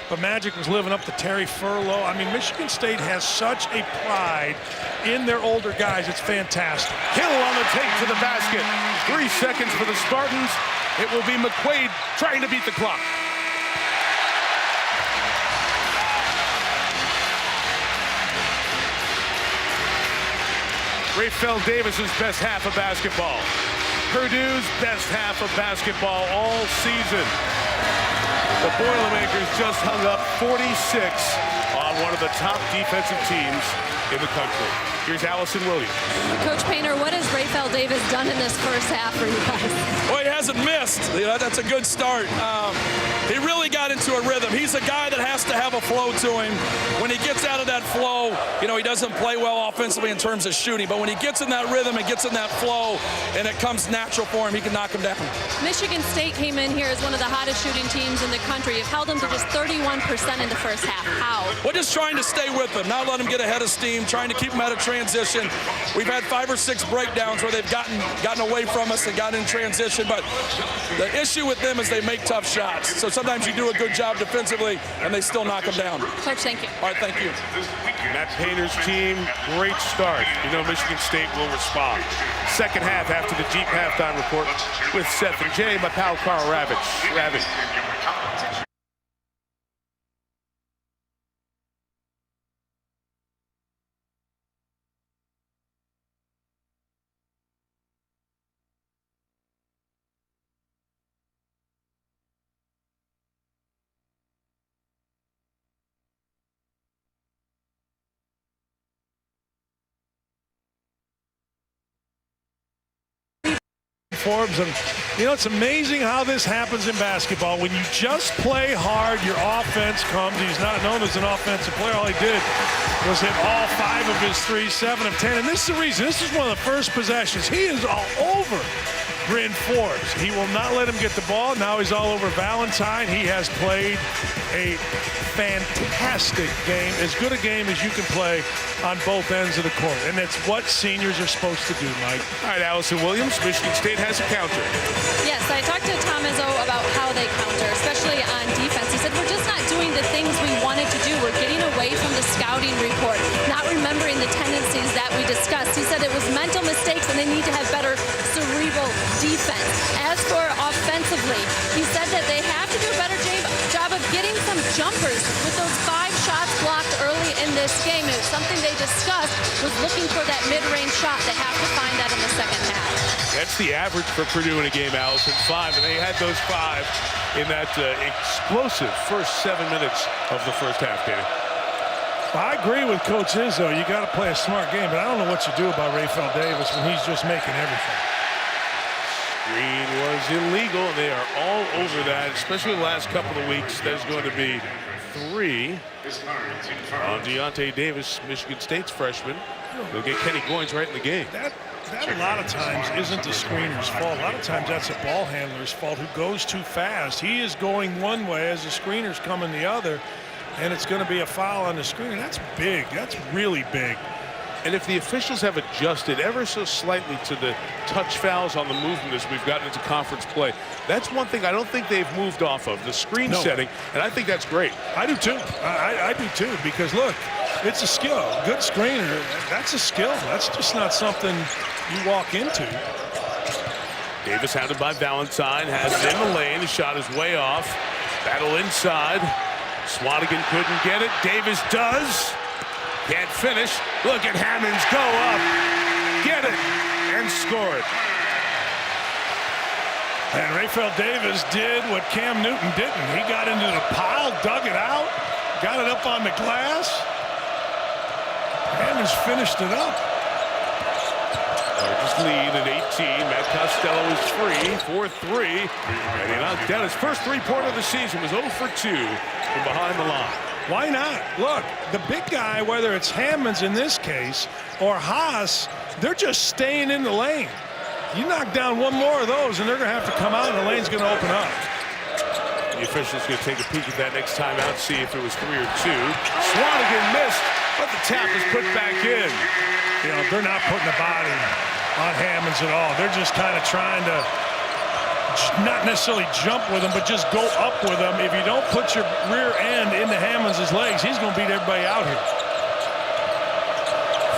but Magic was living up to Terry Furlow. I mean, Michigan State has such a pride in their older guys. It's fantastic. Hill on the take to the basket. 3 seconds for the Spartans. It will be McQuaid trying to beat the clock. Rayfeld Davis's best half of basketball. Purdue's best half of basketball all season. The Boilermakers just hung up 46 on one of the top defensive teams in the country. Here's Allison Williams. Coach Painter, what has Rayfeld Davis done in this first half for you guys? Well, he hasn't missed. That's a good start. He really got into a rhythm. He's a guy that has to have a flow to him. When he gets out of that flow, he doesn't play well offensively in terms of shooting, but when he gets in that rhythm and gets in that flow and it comes natural for him, he can knock him down. Michigan State came in here as one of the hottest shooting teams in the country. You've held them to just 31% in the first half. How? We're just trying to stay with them, not let them get ahead of steam, trying to keep them out of transition. We've had 5 or 6 breakdowns where they've gotten away from us and gotten in transition, but the issue with them is they make tough shots. So sometimes you do a good job defensively and they still knock them down. Coach, thank you. All right, thank you. Matt Painter's team, great start. Michigan State will respond. Second half after the Jeep halftime report with Seth and Jay, my pal Carl Ravitch. Forbes, and it's amazing how this happens in basketball. When you just play hard, your offense comes. He's not known as an offensive player. All he did was hit all 5 of his 3, 7 of 10. And this is the reason. This is one of the first possessions. He is all over Bryn Forbes. He will not let him get the ball. Now he's all over Valentine. He has played a fantastic game, as good a game as you can play on both ends of the court. And that's what seniors are supposed to do, Mike. All right, Allison Williams, Michigan State has a counter. Yes, I talked to Tom Izzo about how they counter, especially on defense. He said, we're just not doing the things we wanted to do. We're getting away from the scouting report, not remembering the tendencies that we discussed. He said it was mental mistakes and they need to have better cerebral defense. As for offensively, he said that they have to do a better job of getting some jumpers with those 5 shots blocked early in this game. It was something they discussed, was looking for that mid-range shot. They have to find that in the second half. That's the average for Purdue in a game, Allison, 5, and they had those 5 in that explosive first 7 minutes of the first half, Danny. I agree with Coach Izzo. You got to play a smart game, but I don't know what you do about Rayfeld Davis when he's just making everything. Screen was illegal, and they are all over that, especially the last couple of weeks. There's going to be 3 on Deontay Davis, Michigan State's freshman. They'll get Kenny Goins right in the game. That a lot of times isn't the screener's fault. A lot of times that's a ball handler's fault who goes too fast. He is going one way as the screener's coming the other, and it's going to be a foul on the screener. That's big. That's really big. And if the officials have adjusted ever so slightly to the touch fouls on the movement as we've gotten into conference play, that's one thing I don't think they've moved off of, the screen setting, and I think that's great. I do too. I do too, because look, it's a skill. Good screener, that's a skill. That's just not something you walk into. Davis hounded by Valentine, has it in the lane. The shot is way off. Battle inside. Swanigan couldn't get it. Davis does. Can't finish. Look at Hammonds go up, get it, and score it. And Rafael Davis did what Cam Newton didn't. He got into the pile, dug it out, got it up on the glass. Hammonds finished it up. Largest lead at 18. Matt Costello is free for 3. And he knocked down his first 3-pointer of the season. Was 0 for 2 from behind the line. Why not? Look, the big guy, whether it's Hammonds in this case or Haas, they're just staying in the lane. You knock down one more of those, and they're going to have to come out, and the lane's going to open up. The official's going to take a peek at that next time out, see if it was 3 or 2. Swanigan missed, but the tap is put back in. You know, they're not putting the body on Hammonds at all. They're just kind of trying to not necessarily jump with him, but just go up with him. If you don't put your rear end into Hammonds' legs, he's going to beat everybody out here.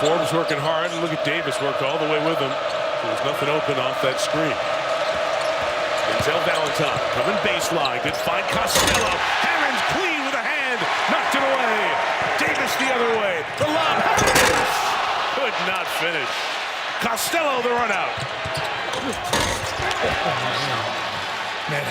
Forbes working hard, and look at Davis worked all the way with him. There's nothing open off that screen. Denzel Valentine coming baseline. Good find. Costello. Hammonds clean with a hand. Knocked it away. Davis the other way. The lob. Hammonds could not finish. Costello the run out. Man,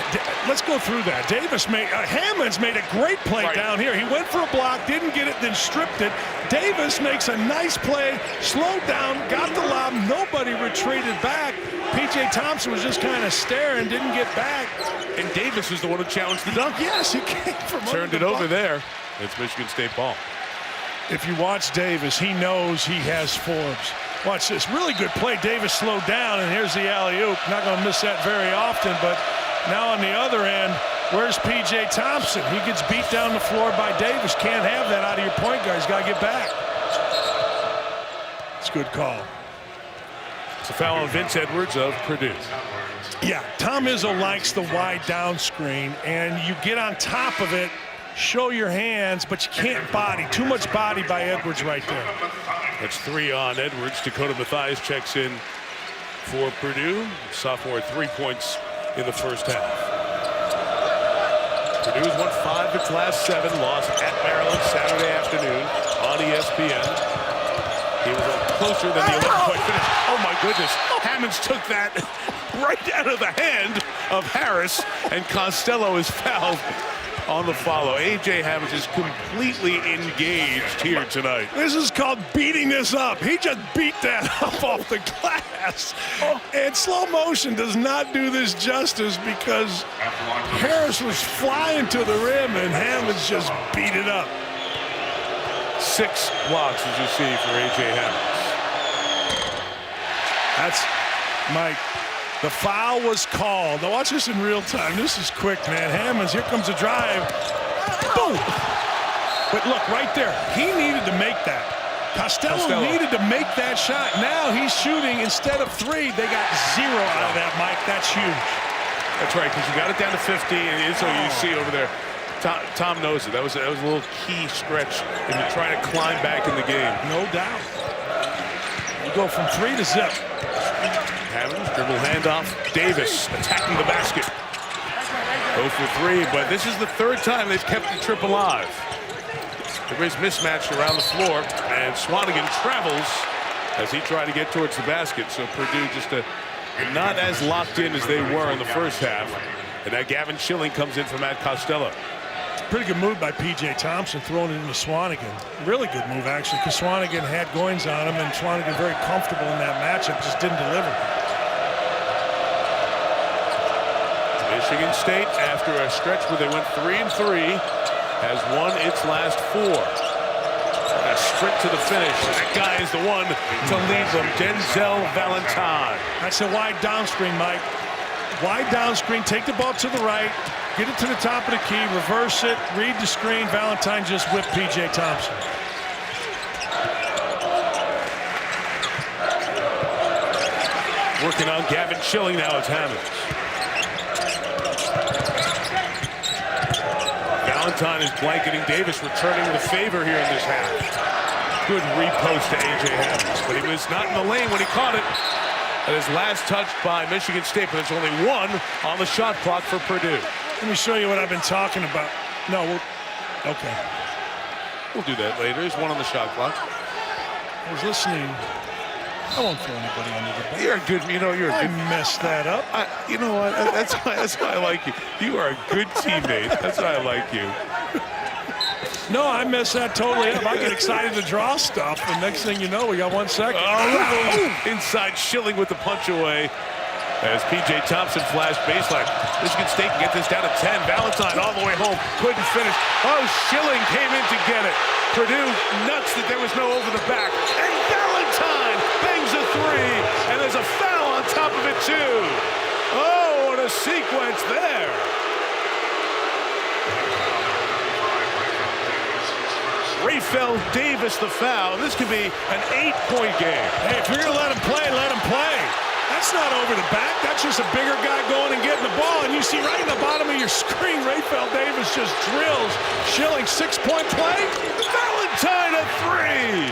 let's go through that. Hammonds made a great play down here. He went for a block, didn't get it, then stripped it. Davis makes a nice play, slowed down, got the lob. Nobody retreated back. P.J. Thompson was just kind of staring, didn't get back. And Davis is the one who challenged the dunk. Yes, he came from turned it over there. It's Michigan State ball. If you watch Davis, he knows he has Forbes. Watch this. Really good play. Davis slowed down, and here's the alley-oop. Not going to miss that very often, but now on the other end, where's P.J. Thompson? He gets beat down the floor by Davis. Can't have that out of your point guard. He's got to get back. It's a good call. It's a foul on Vince Edwards of Purdue. Yeah, Tom Izzo likes the wide down screen, and you get on top of it, show your hands, but you can't body. Too much body by Edwards right there. That's 3 on Edwards. Dakota Mathias checks in for Purdue. Sophomore 3 points in the first half. Purdue's won 5 of its last 7. Lost at Maryland Saturday afternoon on ESPN. He was closer than the 11-point finish. Oh my goodness. Hammonds took that right out of the hand of Harris, and Costello is fouled on the follow. A.J. Hammonds is completely engaged here tonight. This is called beating this up. He just beat that up off the glass. And slow motion does not do this justice because Harris was flying to the rim and Hammonds just beat it up. 6 blocks, as you see, for A.J. Hammonds. That's Mike. The foul was called. Now watch this in real time. This is quick, man. Hammonds, here comes a drive. Boom! But look, right there. He needed to make that. Costello needed to make that shot. Now he's shooting instead of 3. They got 0 out of that, Mike. That's huge. That's right, because you got it down to 50, and so you see over there. Tom knows it. That was a little key stretch in trying to climb back in the game. No doubt. You go from 3 to zip. Hammonds, dribble handoff. Davis attacking the basket. 0 for 3, but this is the 3rd time they've kept the trip alive. Everybody's mismatched around the floor, and Swanigan travels as he tried to get towards the basket. So Purdue just not as locked in as they were in the first half. And now Gavin Schilling comes in for Matt Costello. Pretty good move by P.J. Thompson throwing it into Swanigan. Really good move, actually, because Swanigan had Goins on him, and Swanigan very comfortable in that matchup, just didn't deliver. Michigan State, after a stretch where they went 3-3, has won its last 4. A sprint to the finish. That guy is the one to lead them, Denzel Valentine. That's a wide down screen, Mike. Wide down screen, take the ball to the right, get it to the top of the key, reverse it, read the screen. Valentine just whipped P.J. Thompson. Working on Gavin Schilling now, it's Hammonds. Valentine is blanketing Davis, returning the favor here in this half. Good repost to A.J. Hammonds, but he was not in the lane when he caught it. That is last touched by Michigan State, but there's only 1 on the shot clock for Purdue. Let me show you what I've been talking about. No, okay. We'll do that later. There's 1 on the shot clock. I was listening. I won't throw anybody under the bus. You're a good, you're a good. I messed that up. You know what? That's why I like you. You are a good teammate. That's why I like you. No, I messed that totally up. I get excited to draw stuff, and next thing you know, we got 1 second. Inside Schilling with the punch away. As P.J. Thompson flashed baseline. Michigan State can get this down to 10. Valentine all the way home. Couldn't finish. Oh, Schilling came in to get it. Purdue nuts that there was no over the back. And Valentine bangs a 3. And there's a foul on top of it, too. Oh, what a sequence there. Raphael Davis the foul. This could be an 8-point game. Hey, if you're going to let him play, let him play. That's not over the back. That's just a bigger guy going and getting the ball. And you see right in the bottom of your screen, Raphael Davis just drills Schilling. 6-point play. Valentine a 3.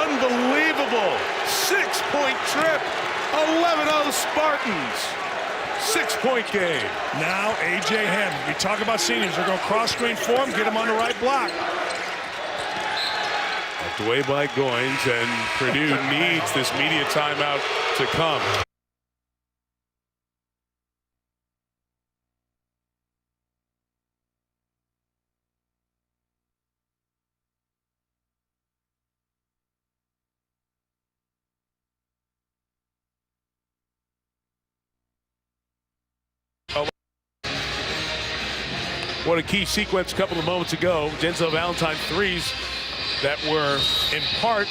Unbelievable. 6-point trip. 11-0 Spartans. 6-point game. Now A.J. Hammond. We talk about seniors. They're going to cross screen for him, get him on the right block. Knocked away by Goins, and Purdue needs this media timeout to come. What a key sequence a couple of moments ago. Denzel Valentine 3s that were in part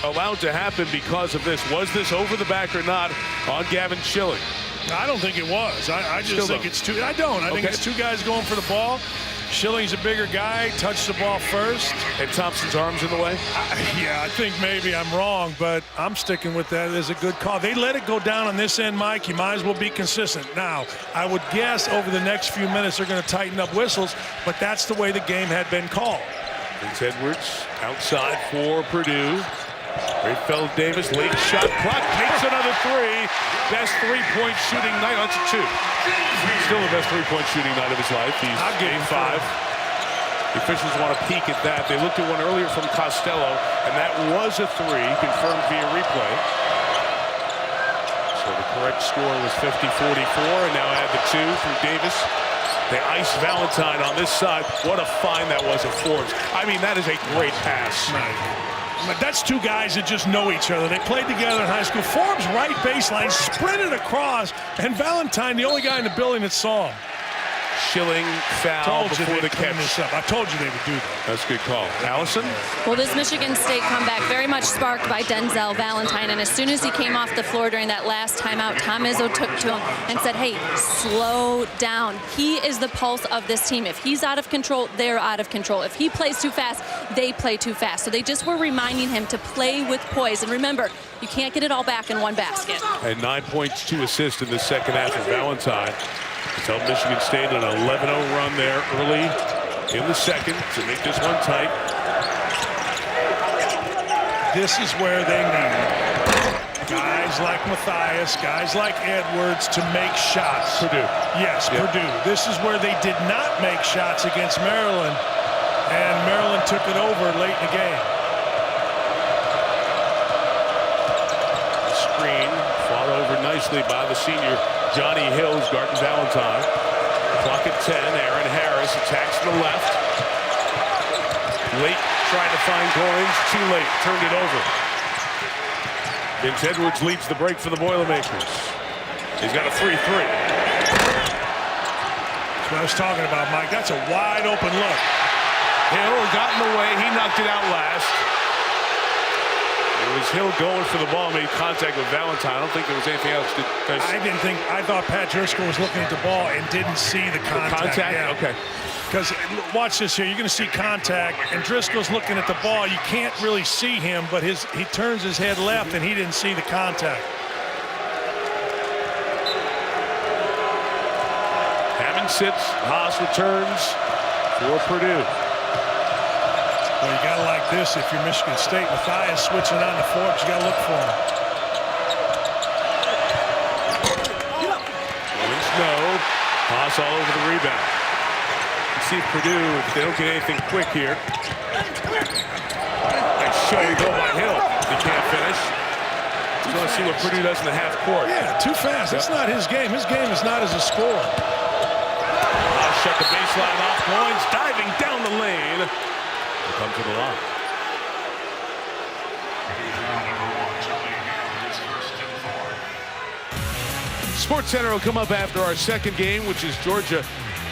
allowed to happen because of this. Was this over the back or not on Gavin Schilling? I don't think it was. I just think it's 2. I don't. I think it's 2 guys going for the ball. Schilling's a bigger guy, touched the ball first. And Thompson's arms in the way? Yeah, I think maybe I'm wrong, but I'm sticking with that as a good call. They let it go down on this end, Mike. You might as well be consistent. Now, I would guess over the next few minutes they're going to tighten up whistles, but that's the way the game had been called. Vince Edwards outside for Purdue. Raphael Davis, late shot clock, makes another 3. Best 3-point shooting night. That's a 2. Still the best 3-point shooting night of his life. He's game 5. The officials want to peek at that. They looked at one earlier from Costello, and that was a 3, confirmed via replay. So the correct score was 50-44, and now add the 2 from Davis. They ice Valentine on this side. What a find that was of Forbes. I mean, that is a great pass. But that's 2 guys that just know each other. They played together in high school. Forbes right baseline, sprinted across, and Valentine, the only guy in the building that saw him. Schilling foul before the catch. I told you they would do that. That's a good call. Allison? Well, this Michigan State comeback very much sparked by Denzel Valentine, and as soon as he came off the floor during that last timeout, Tom Izzo took to him and said, hey, slow down. He is the pulse of this team. If he's out of control, they're out of control. If he plays too fast, they play too fast. So they just were reminding him to play with poise. And remember, you can't get it all back in one basket. And 9 points, 2 assists in the second half of Valentine. It's helped Michigan State an 11-0 run there early in the second to make this one tight. This is where they need guys like Matthias, guys like Edwards to make shots. Purdue. Yes, yep. Purdue. This is where they did not make shots against Maryland, and Maryland took it over late in the game. Screen fought over nicely by the senior Johnny Hills, guarding Valentine. Clock at 10. Aaron Harris attacks to the left. Late trying to find Goins. Too late. Turned it over. Vince Edwards leads the break for the Boilermakers. He's got a 3-3. That's what I was talking about, Mike. That's a wide open look. Hill got in the way. He knocked it out last. It was Hill going for the ball, made contact with Valentine. I don't think there was anything else. I thought Pat Driscoll was looking at the ball and didn't see the contact. Yeah. Okay. Because watch this here. You're going to see contact, and Driscoll's looking at the ball. You can't really see him, but he turns his head left, and he didn't see the contact. Hammond sits. Haas returns for Purdue. Well, you got to like this if you're Michigan State. Matthias switching on to Forbes. You got to look for him. No. Haas all over the rebound. Let's see if Purdue, if they don't get anything quick here. Nice show go by Hill. He can't finish. Just want to see what Purdue does in the half court. Yeah, too fast. That's not his game. His game is not as a scorer. Haas shut the baseline off. Goins diving down the lane. Come to the line. Sports Center will come up after our second game, which is Georgia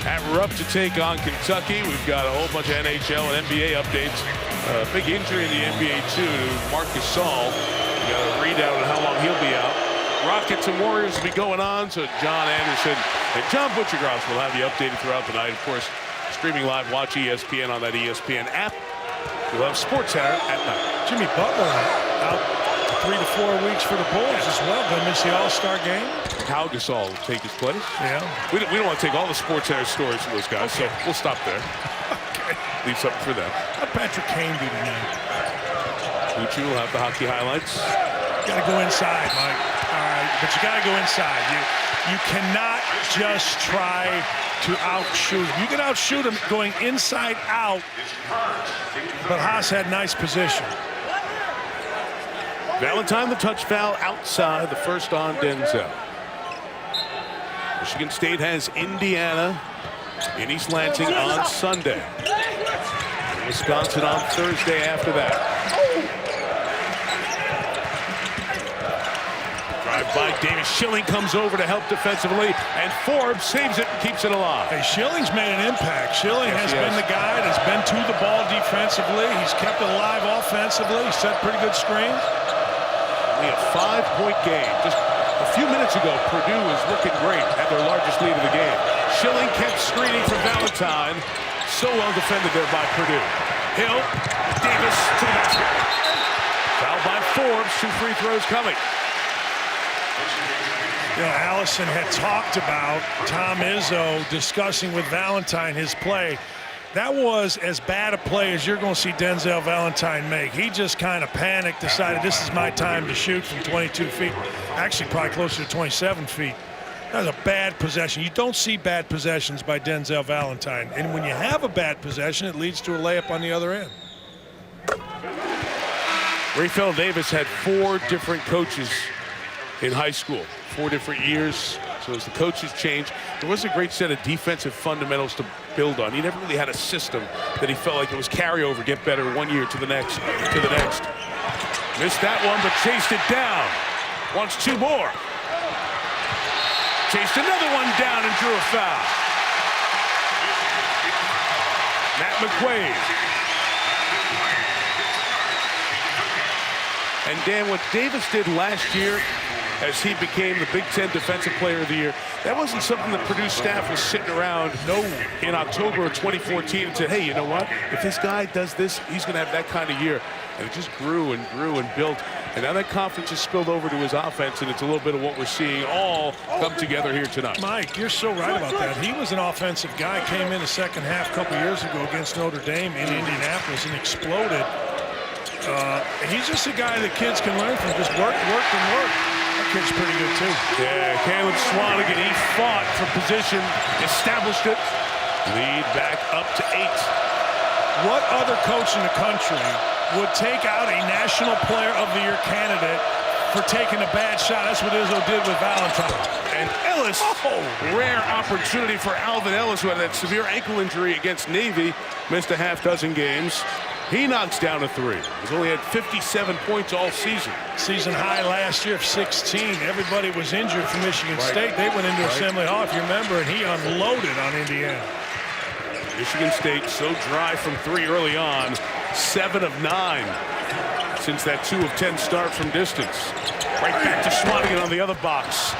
at Rupp to take on Kentucky. We've got a whole bunch of NHL and NBA updates. Big injury in the NBA too to Marc Gasol. We got a readout on how long he'll be out. Rockets and Warriors will be going on, so John Anderson and John Butchergross will have you updated throughout the night. Of course, streaming live, watch ESPN on that ESPN app. We'll have Sports Center at night. Jimmy Butler out 3 to 4 weeks for the Bulls as well. Gonna miss the All-Star game. How Gasol will take his place. Yeah. We don't want to take all the Sports Center stories from those guys, so we'll stop there. Okay. Leave something for them. How'd Patrick Kane do tonight? Uchi will have the hockey highlights. Got to go inside, Mike. All right, but you got to go inside. You cannot just try to outshoot him. You can outshoot him going inside out, but Haas had nice position. Valentine, the touch foul outside, the first on Denzel. Michigan State has Indiana in East Lansing on Sunday. Wisconsin on Thursday after that. Drive by Davis. Schilling comes over to help defensively, and Forbes saves it and keeps it alive. Hey, Schilling's made an impact. Schilling has been the guy that's been to the ball defensively. He's kept it alive offensively. He's set pretty good screens. Only a 5-point game. Just a few minutes ago, Purdue was looking great at their largest lead of the game. Schilling kept screening for Valentine. So well defended there by Purdue. Hill, Davis to the basket. Foul by Forbes. 2 free throws coming. You know, Allison had talked about Tom Izzo discussing with Valentine his play. That was as bad a play as you're going to see Denzel Valentine make. He just kind of panicked, decided this is my time to shoot from 22 feet. Actually, probably closer to 27 feet. That was a bad possession. You don't see bad possessions by Denzel Valentine. And when you have a bad possession, it leads to a layup on the other end. Rayfeld Davis had 4 different coaches in high school. 4 different years. So as the coaches changed, there was a great set of defensive fundamentals to build on. He never really had a system that he felt like it was carryover, get better one year to the next, to the next. Missed that one, but chased it down. Wants 2 more. Chased another one down and drew a foul. Matt McQuaid. And Dan, what Davis did last year as he became the Big Ten Defensive Player of the Year, that wasn't something the Purdue staff was sitting around in October of 2014 and said, hey, you know what? If this guy does this, he's going to have that kind of year. And it just grew and grew and built. And now that confidence has spilled over to his offense, and it's a little bit of what we're seeing all come together here tonight. Mike, you're so right about that. He was an offensive guy, came in the second half a couple years ago against Notre Dame in Indianapolis and exploded. And he's just a guy that kids can learn from. Just work, work, and work. That kid's pretty good, too. Yeah, Caleb Swanigan, he fought for position, established it. Lead back up to 8. What other coach in the country would take out a National Player of the Year candidate for taking a bad shot? That's what Izzo did with Valentine. And Ellis, rare opportunity for Alvin Ellis, who had that severe ankle injury against Navy, missed a half dozen games. He knocks down a three. He's only had 57 points all season. Season high last year of 16. Everybody was injured from Michigan State. They went into Assembly Hall, if you remember, and he unloaded on Indiana. Michigan State so dry from three early on. 7 of 9 since that 2 of 10 start from distance. Right back to Swanigan on the other box.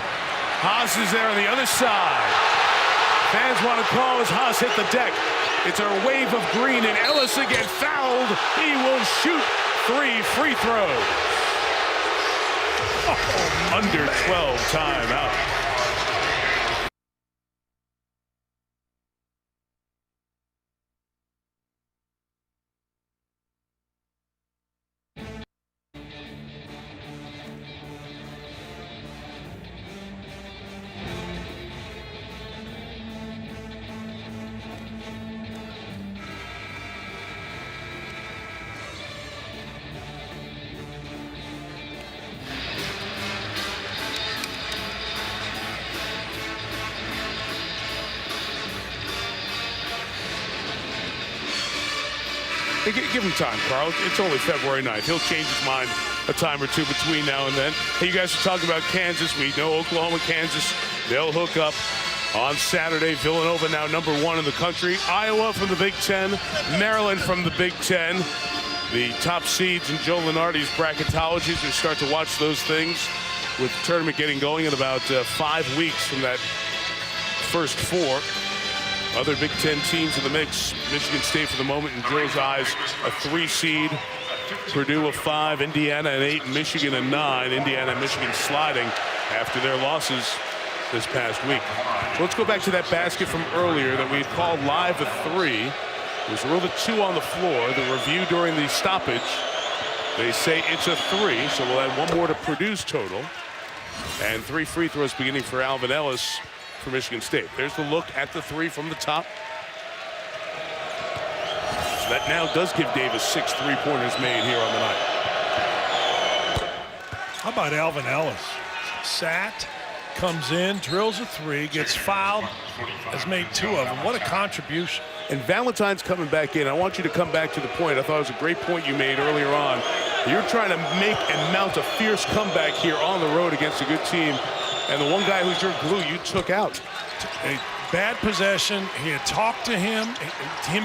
Haas is there on the other side. Fans want to call as Haas hit the deck. It's a wave of green, and Ellis again fouled. He will shoot 3 free throws. Under 12 timeout. Give him time, Carl. It's only February 9th. He'll change his mind a time or two between now and then. Hey, you guys are talking about Kansas. We know Oklahoma, Kansas, they'll hook up on Saturday. Villanova now #1 in the country. Iowa from the Big Ten. Maryland from the Big Ten. The top seeds in Joe Lunardi's bracketologies. We start to watch those things with the tournament getting going in about 5 weeks from that first 4. Other Big Ten teams in the mix. Michigan State for the moment in Joe's eyes a 3 seed. Purdue a 5, Indiana an 8, Michigan a 9. Indiana and Michigan sliding after their losses this past week. So let's go back to that basket from earlier that we had called live a 3. It was ruled a 2 on the floor. The review during the stoppage, they say it's a 3, so we'll add 1 more to Purdue's total. And 3 free throws beginning for Alvin Ellis for Michigan State. There's the look at the 3 from the top. So that now does give Davis 6 3-pointers made here on the night. How about Alvin Ellis? Sat, comes in, drills a 3, gets fouled, has made 2 of them. What a contribution. And Valentine's coming back in. I want you to come back to the point. I thought it was a great point you made earlier on. You're trying to make and mount a fierce comeback here on the road against a good team. And the one guy who's your glue you took out. A bad possession. He had talked to him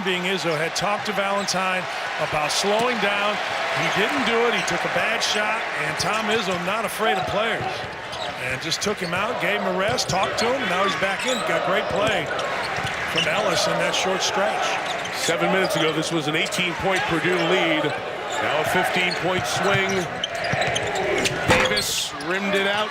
being Izzo, had talked to Valentine about slowing down. He didn't do it. He took a bad shot. And Tom Izzo not afraid of players. And just took him out, gave him a rest, talked to him, and now he's back in. Got great play from Ellis in that short stretch. 7 minutes ago, this was an 18-point Purdue lead. Now a 15-point swing. Davis rimmed it out.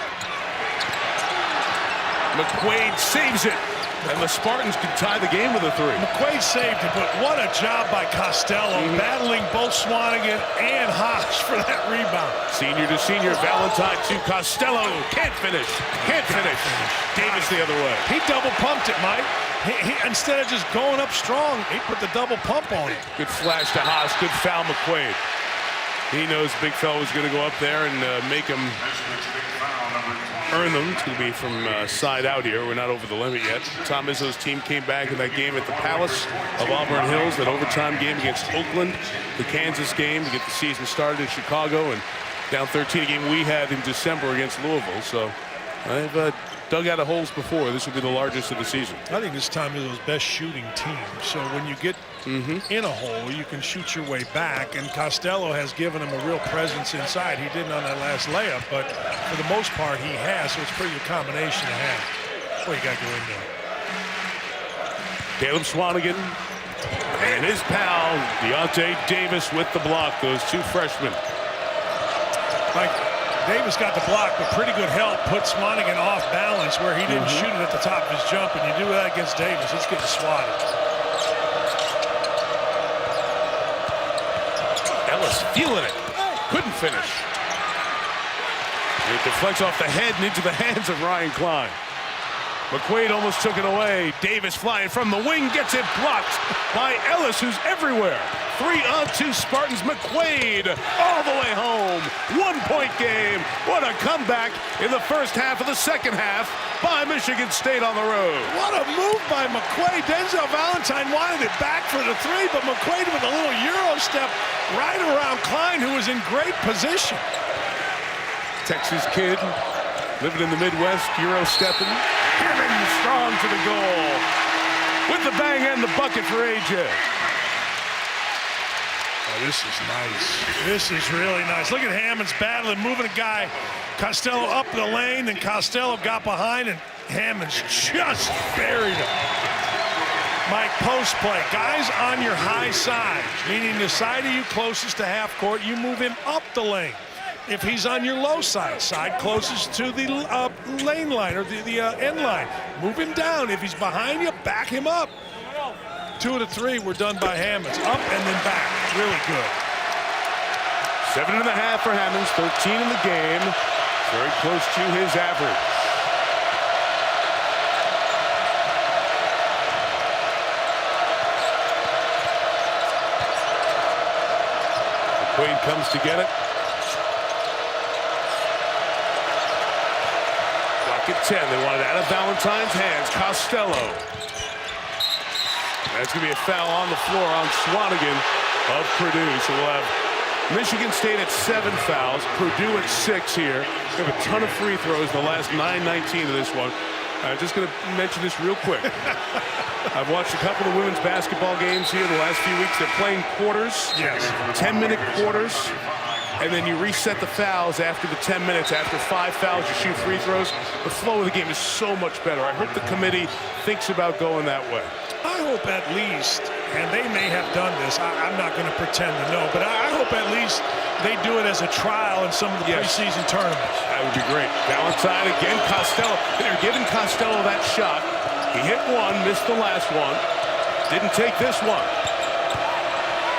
McQuaid saves it, and the Spartans can tie the game with a 3. McQuaid saved it, but what a job by Costello, battling both Swanigan and Haas for that rebound. Senior to senior, Valentine to Costello. Can't finish. Davis the other way. He double pumped it, Mike. He instead of just going up strong, he put the double pump on it. Good flash to Haas. Good foul, McQuaid. He knows big fella was going to go up there and make him earn them. It's going to be from side out here. We're not over the limit yet. Tom Izzo's team came back in that game at the Palace of Auburn Hills, that overtime game against Oakland, the Kansas game to get the season started in Chicago, and down 13 a game we had in December against Louisville. So they've dug out of holes before. This will be the largest of the season. I think this time is his best shooting team. So when you get in a hole, you can shoot your way back. And Costello has given him a real presence inside. He didn't on that last layup, but for the most part, he has. So it's a pretty good combination to have. Boy, you got to go in there. Caleb Swanigan and his pal, Deontay Davis with the block. Those 2 freshmen. Mike, Davis got the block, but pretty good help. Put Swanigan off balance where he didn't shoot it at the top of his jump, and you do that against Davis, it's getting swatted. Ellis feeling it. Couldn't finish. It deflects off the head and into the hands of Ryan Klein. McQuaid almost took it away. Davis flying from the wing, gets it blocked by Ellis, who's everywhere. 3-on-2 Spartans. McQuaid all the way home. 1-point game. What a comeback in the first half of the second half by Michigan State on the road. What a move by McQuaid. Denzel Valentine wanted it back for the three, but McQuaid with a little Euro step right around Klein, who was in great position. Texas kid, living in the Midwest, Euro stepping. Hammond strong to the goal. With the bang and the bucket for AJ. Oh, this is nice. This is really nice. Look at Hammond's battling, moving a guy. Costello up the lane, and Costello got behind, and Hammond's just buried him. Mike, post play. Guys on your high side, meaning the side of you closest to half court, you move him up the lane. If he's on your low side, side closest to the lane line or the end line, move him down. If he's behind you, back him up. 2 of the 3 were done by Hammonds. Up and then back. Really good. 7.5 for Hammonds, 13 in the game. Very close to his average. McQuaid comes to get it. Clock at 10. They want it out of Valentine's hands. Costello. That's going to be a foul on the floor on Swanigan of Purdue. So we'll have Michigan State at 7 fouls, Purdue at 6 here. We have a ton of free throws in the last 9:19 of this one. I'm just going to mention this real quick. I've watched a couple of women's basketball games here the last few weeks. They're playing quarters, 10-minute quarters, and then you reset the fouls after the 10 minutes. After 5 fouls, you shoot free throws. The flow of the game is so much better. I hope the committee thinks about going that way. I hope at least, and they may have done this, I'm not going to pretend to know, but I hope at least they do it as a trial in some of the preseason tournaments. That would be great. Valentine again, Costello. They're giving Costello that shot. He hit one, missed the last one. Didn't take this one.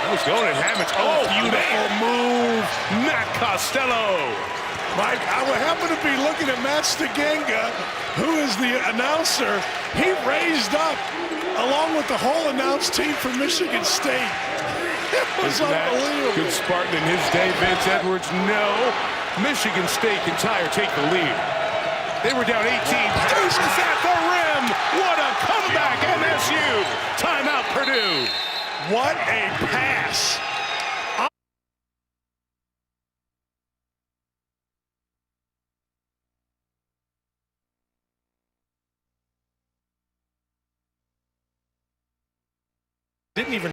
That was going at Hammonds. Oh, beautiful move. Matt Costello. Mike, I would happen to be looking at Matt Stiganga, who is the announcer. He raised up along with the whole announced team for Michigan State. It was unbelievable. Good Spartan in his day. Vince Edwards, no. Michigan State can tie or take the lead. They were down 18. Davis at the rim. What a comeback, MSU. Timeout, Purdue. What a pass. Didn't even.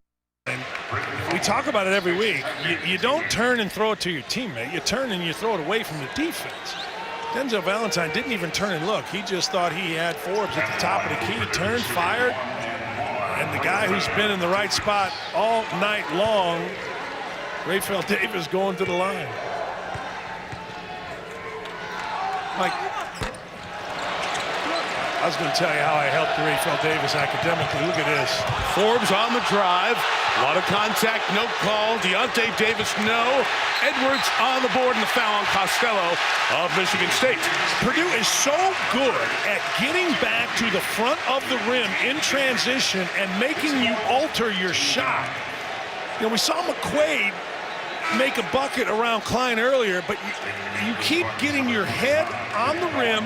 We talk about it every week. You don't turn and throw it to your teammate. You turn and you throw it away from the defense. Denzel Valentine didn't even turn and look. He just thought he had Forbes at the top of the key. Turned, fired, and the guy who's been in the right spot all night long, Raphael Davis, going to the line. Mike, I was going to tell you how I helped Raphael Davis academically. Look at this. Forbes on the drive. A lot of contact, no call. Deontay Davis, no. Edwards on the board, and the foul on Costello of Michigan State. Purdue is so good at getting back to the front of the rim in transition and making you alter your shot. You know, we saw McQuaid make a bucket around Klein earlier, but you keep getting your head on the rim,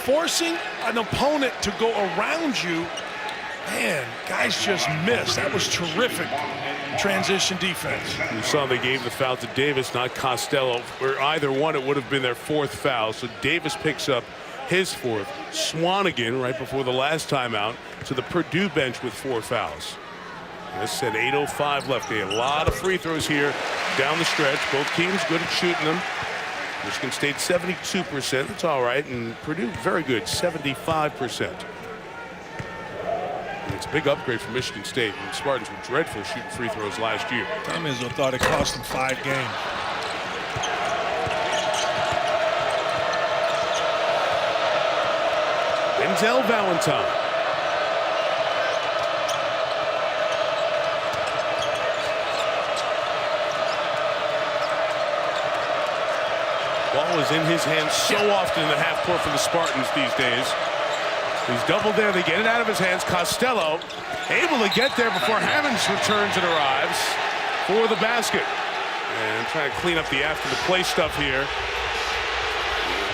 forcing an opponent to go around you. Man, guys just missed. That was terrific transition defense. You saw they gave the foul to Davis, not Costello. Where either one, it would have been their 4th foul. So Davis picks up his 4th. Swanigan, right before the last timeout, to the Purdue bench with 4 fouls. As said, 8:05 left. They had a lot of free throws here down the stretch. Both teams good at shooting them. Michigan State 72%. That's all right. And Purdue very good, 75%. It's a big upgrade for Michigan State. And the Spartans were dreadful shooting free throws last year. Tom Izzo thought it cost them 5 games. Denzel Valentine. Ball is in his hands so often in the half court for the Spartans these days. He's doubled there. They get it out of his hands. Costello able to get there before Hammonds returns and arrives for the basket. And trying to clean up the after the play stuff here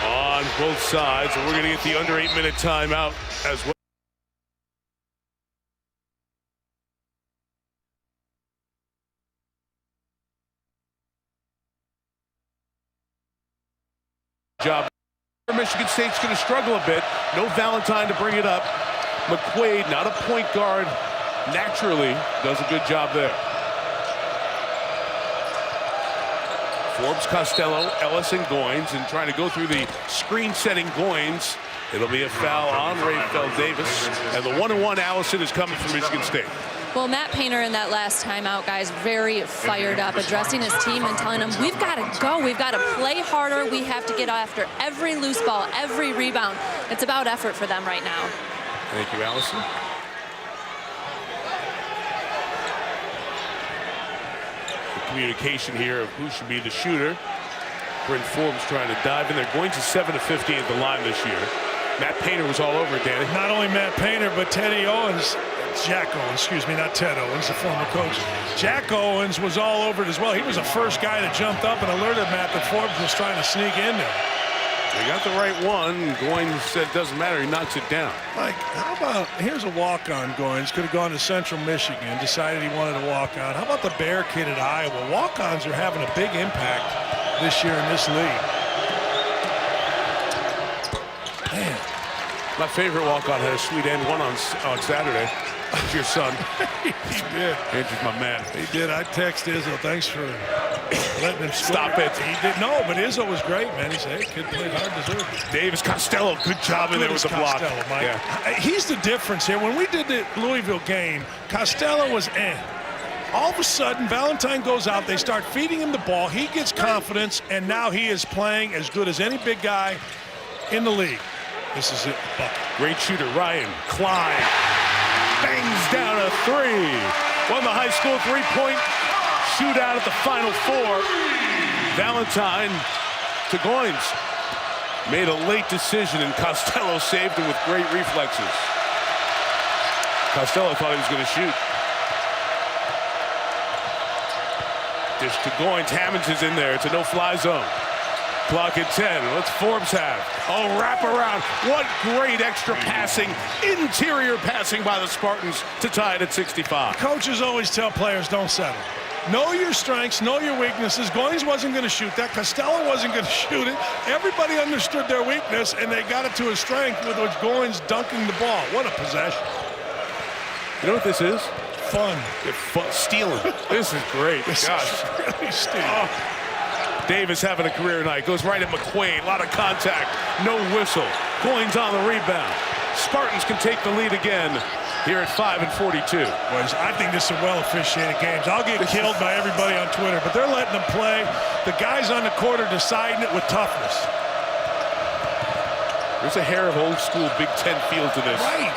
on both sides. And we're going to get the under 8-minute timeout as well. Job. Michigan State's going to struggle a bit. No Valentine to bring it up. McQuaid, not a point guard, naturally does a good job there. Forbes, Costello, Ellis, and Goins, and trying to go through the screen-setting Goins. It'll be a foul on Rayfeld Davis, and the 1-1 Allison is coming from Michigan State. Well, Matt Painter in that last timeout, guys, very fired up, addressing his team and telling them, we've got to go. We've got to play harder. We have to get after every loose ball, every rebound. It's about effort for them right now. Thank you, Allison. The communication here of who should be the shooter. Brent Forbes trying to dive in there. Going to 7 of 15 at the line this year. Matt Painter was all over it, Danny. Not only Matt Painter, but Teddy Owens. Jack Owens, excuse me, not Ted Owens, the former coach. Jack Owens was all over it as well. He was the first guy that jumped up and alerted Matt that Forbes was trying to sneak in there. They got the right one. Goins said it doesn't matter. He knocks it down. Like, how about, here's a walk-on Goins. Could have gone to Central Michigan, decided he wanted to walk on. How about the Bear kid at Iowa? Walk-ons are having a big impact this year in this league. Man. My favorite walk-on had a sweet end one on Saturday. It's your son. He did. Andrew's my man. He did. I text Izzo. Thanks for letting him score. Stop it. He did. No, but Izzo was great, man. He said, hey, kid played hard, deserved it. Davis Costello, good job in there with the block. Mike. Yeah. He's the difference here. When we did the Louisville game, Costello was in. All of a sudden, Valentine goes out. They start feeding him the ball. He gets confidence, and now he is playing as good as any big guy in the league. This is it. Bucket. Great shooter, Ryan Klein. Bangs down a three. Won the high school three-point shootout at the Final Four. Valentine to Goins. Made a late decision, and Costello saved it with great reflexes. Costello thought he was going to shoot. Dish to Goins. Hammonds is in there. It's a no-fly zone. Clock at 10. What's Forbes have? Oh, wrap around. What great extra passing, interior passing by the Spartans to tie it at 65. Coaches always tell players, don't settle. Know your strengths, know your weaknesses. Goins wasn't going to shoot that. Costello wasn't going to shoot it. Everybody understood their weakness, and they got it to a strength with which Goins dunking the ball. What a possession. You know what this is? Fun. Stealing. This is great. This is really stealing. Oh. Davis having a career night. Goes right at McQuaid. A lot of contact. No whistle. Goins on the rebound. Spartans can take the lead again here at 5 and 42. Boys, I think this is a well-officiated games. I'll get killed by everybody on Twitter, but they're letting them play. The guys on the court are deciding it with toughness. There's a hair of old school Big Ten feel to this. Right.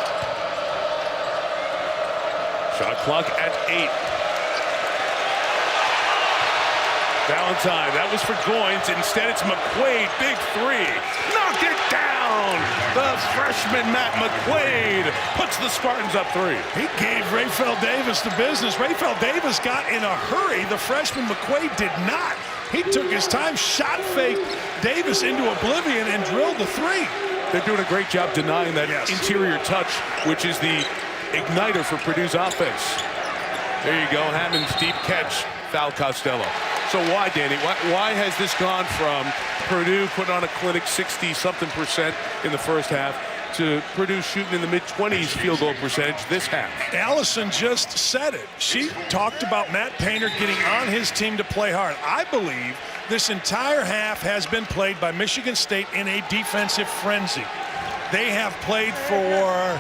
Shot clock at 8. Valentine, that was for Goins. Instead, it's McQuaid. Big three. Knocked it down. The freshman, Matt McQuaid, puts the Spartans up 3. He gave Rayfeld Davis the business. Rayfeld Davis got in a hurry. The freshman McQuaid did not. He took his time, shot fake Davis into oblivion, and drilled the 3. They're doing a great job denying that interior touch, which is the igniter for Purdue's offense. There you go. Hammond's deep catch. Foul Costello. So why, Danny? Why has this gone from Purdue putting on a clinic 60-something% in the first half to Purdue shooting in the mid-20s field goal percentage this half? Allison just said it. She talked about Matt Painter getting on his team to play hard. I believe this entire half has been played by Michigan State in a defensive frenzy. They have played for,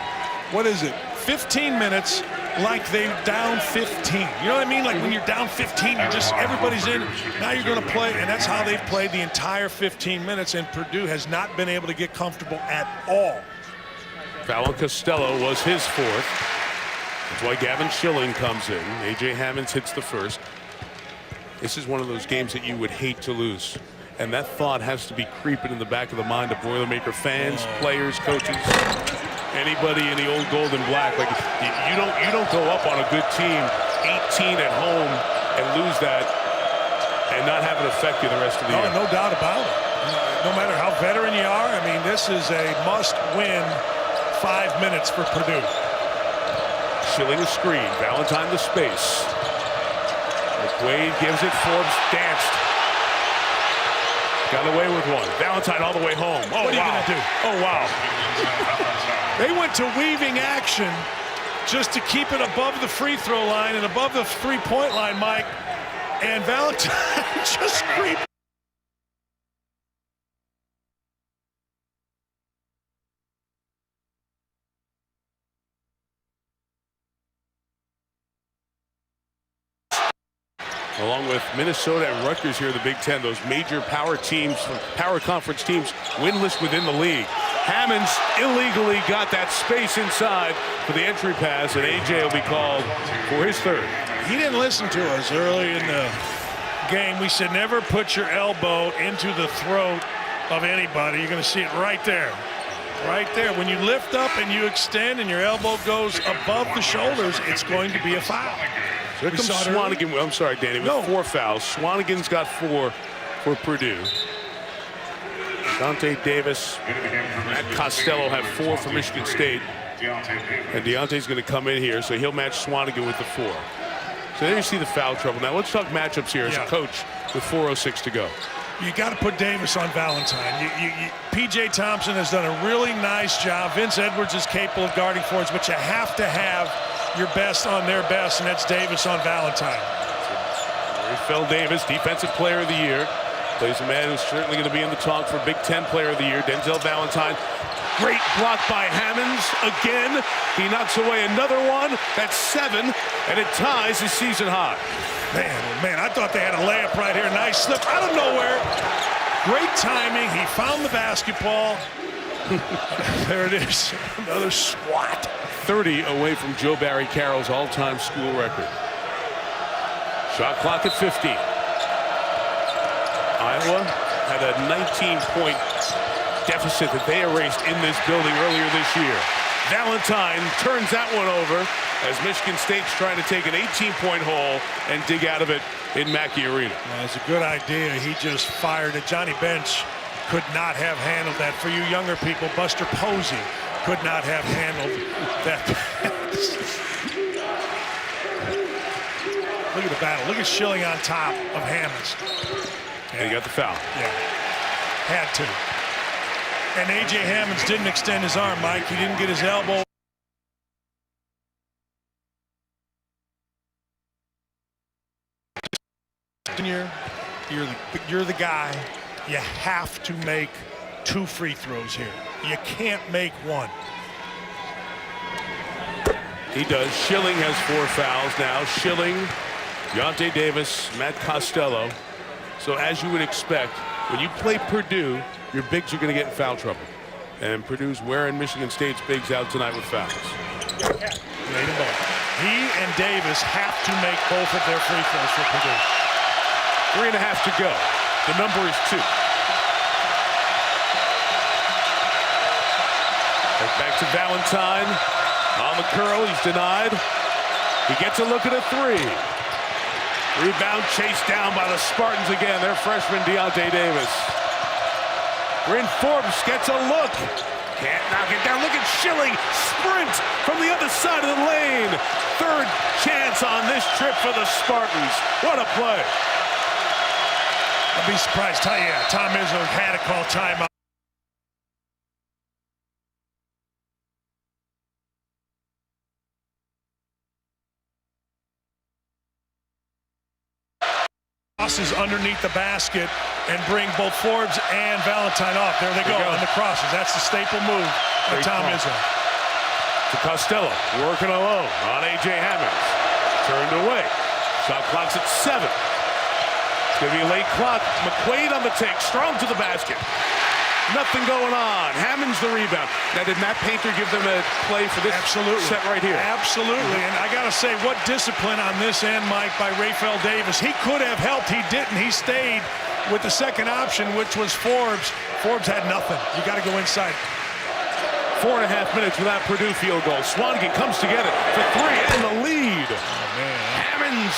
15 minutes like they're down 15. You know what I mean? Like when you're down 15, you're just, everybody's in. Now you're going to play, and that's how they've played the entire 15 minutes, and Purdue has not been able to get comfortable at all. Foul Costello was his 4th. That's why Gavin Schilling comes in. A.J. Hammonds hits the first. This is one of those games that you would hate to lose. And that thought has to be creeping in the back of the mind of Boilermaker fans, players, coaches. anybody in the old gold and black. Like you don't go up on a good team 18 at home and lose that and not have it affect you the rest of the year. No doubt about it. No matter how veteran you are, I mean, this is a must-win 5 minutes for Purdue. Schilling a screen, Valentine the space. McQuaid gives it, Forbes danced. Got away with one. Valentine all the way home. Oh, what are you going to do? Oh, wow. They went to weaving action just to keep it above the free throw line and above the three-point line, Mike. And Valentine just creeped. Along with Minnesota and Rutgers here in the Big Ten, those major power teams, power conference teams, winless within the league. Hammonds illegally got that space inside for the entry pass, and A.J. will be called for his third. He didn't listen to us early in the game. We said never put your elbow into the throat of anybody. You're going to see it right there. Right there. When you lift up and you extend and your elbow goes above the shoulders, it's going to be a foul. Here comes Swanigan. I'm sorry, Danny, with 4 fouls. Swanigan's got 4 for Purdue. Deontay Davis, Matt Costello have 4 for Michigan State. And Deontay's going to come in here, so he'll match Swanigan with the 4. So there you see the foul trouble. Now let's talk matchups here as a coach with 4:06 to go. You got to put Davis on Valentine. P.J. Thompson has done a really nice job. Vince Edwards is capable of guarding forwards, but you have to have your best on their best, and that's Davis on Valentine. Phil Davis, Defensive Player of the Year. Plays a man who's certainly going to be in the talk for Big Ten Player of the Year, Denzel Valentine. Great block by Hammonds again. He knocks away another one. That's 7, and it ties his season high. Man, I thought they had a layup right here. Nice slip out of nowhere. Great timing. He found the basketball. There it is. Another swat. 30 away from Joe Barry Carroll's all-time school record. Shot clock at 50. Iowa had a 19-point deficit that they erased in this building earlier this year. Valentine turns that one over as Michigan State's trying to take an 18-point hole and dig out of it in Mackey Arena. Well, it's a good idea. He just fired it. Johnny Bench could not have handled that. For you younger people, Buster Posey could not have handled that pass. Look at the battle. Look at Schilling on top of Hammonds. And he got the foul. Yeah, had to. And A.J. Hammonds didn't extend his arm, Mike. He didn't get his elbow. You're the guy. You have to make 2 free throws here. You can't make 1. He does. Schilling has 4 fouls now. Schilling, Deontay Davis, Matt Costello. So as you would expect, when you play Purdue, your bigs are going to get in foul trouble. And Purdue's wearing Michigan State's bigs out tonight with fouls. He and Davis have to make both of their free throws for Purdue. 3.5 to go. The number is 2. Right back to Valentine. On the curl, he's denied. He gets a look at a 3. Rebound chased down by the Spartans again. Their freshman Deontay Davis. Bryn Forbes gets a look. Can't knock it down. Look at Schilling sprint from the other side of the lane. 3rd chance on this trip for the Spartans. What a play. I'd be surprised. Tom Izzo had to call timeout. Crosses underneath the basket and bring both Forbes and Valentine off. There they go on the crosses. That's the staple move by Tom Izzo. To Costello, working alone on A.J. Hammonds. Turned away. Shot clock's at 7. It's going to be a late clock. McQuaid on the take, strong to the basket. Nothing going on. Hammonds the rebound. Now, did Matt Painter give them a play for this set right here? Absolutely. And I got to say, what discipline on this end, Mike, by Raphael Davis. He could have helped. He didn't. He stayed with the second option, which was Forbes. Forbes had nothing. You got to go inside. 4.5 minutes without Purdue field goal. Swanigan comes to get it for 3 and the lead. Hammonds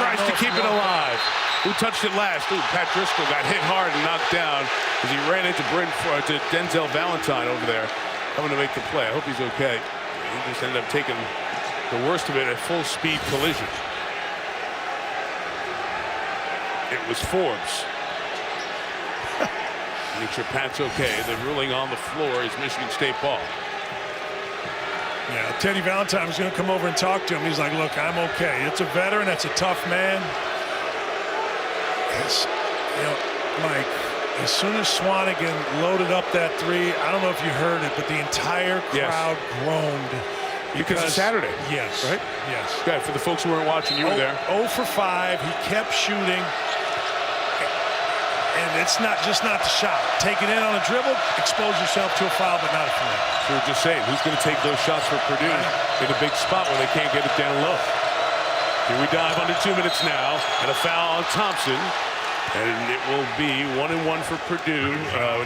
tries to keep it alive. Who touched it last? Ooh, Pat Driscoll got hit hard and knocked down as he ran into Denzel Valentine over there, coming to make the play. I hope he's okay. He just ended up taking the worst of it, a full-speed collision. It was Forbes. Make sure Pat's okay. The ruling on the floor is Michigan State ball. Yeah, Teddy Valentine was going to come over and talk to him. He's like, look, I'm okay. It's a veteran. That's a tough man. Mike, as soon as Swanigan loaded up that 3, I don't know if you heard it, but the entire crowd groaned. Because it's Saturday. Yes. Right? Yes. Okay, for the folks who weren't watching, you were there. 0 for 5. He kept shooting. And it's not just not the shot. Take it in on a dribble, expose yourself to a foul, but not a free. So we're just saying, who's going to take those shots for Purdue in a big spot where they can't get it down low? Here we dive under 2 minutes now, and a foul on Thompson. And it will be 1-1 for Purdue,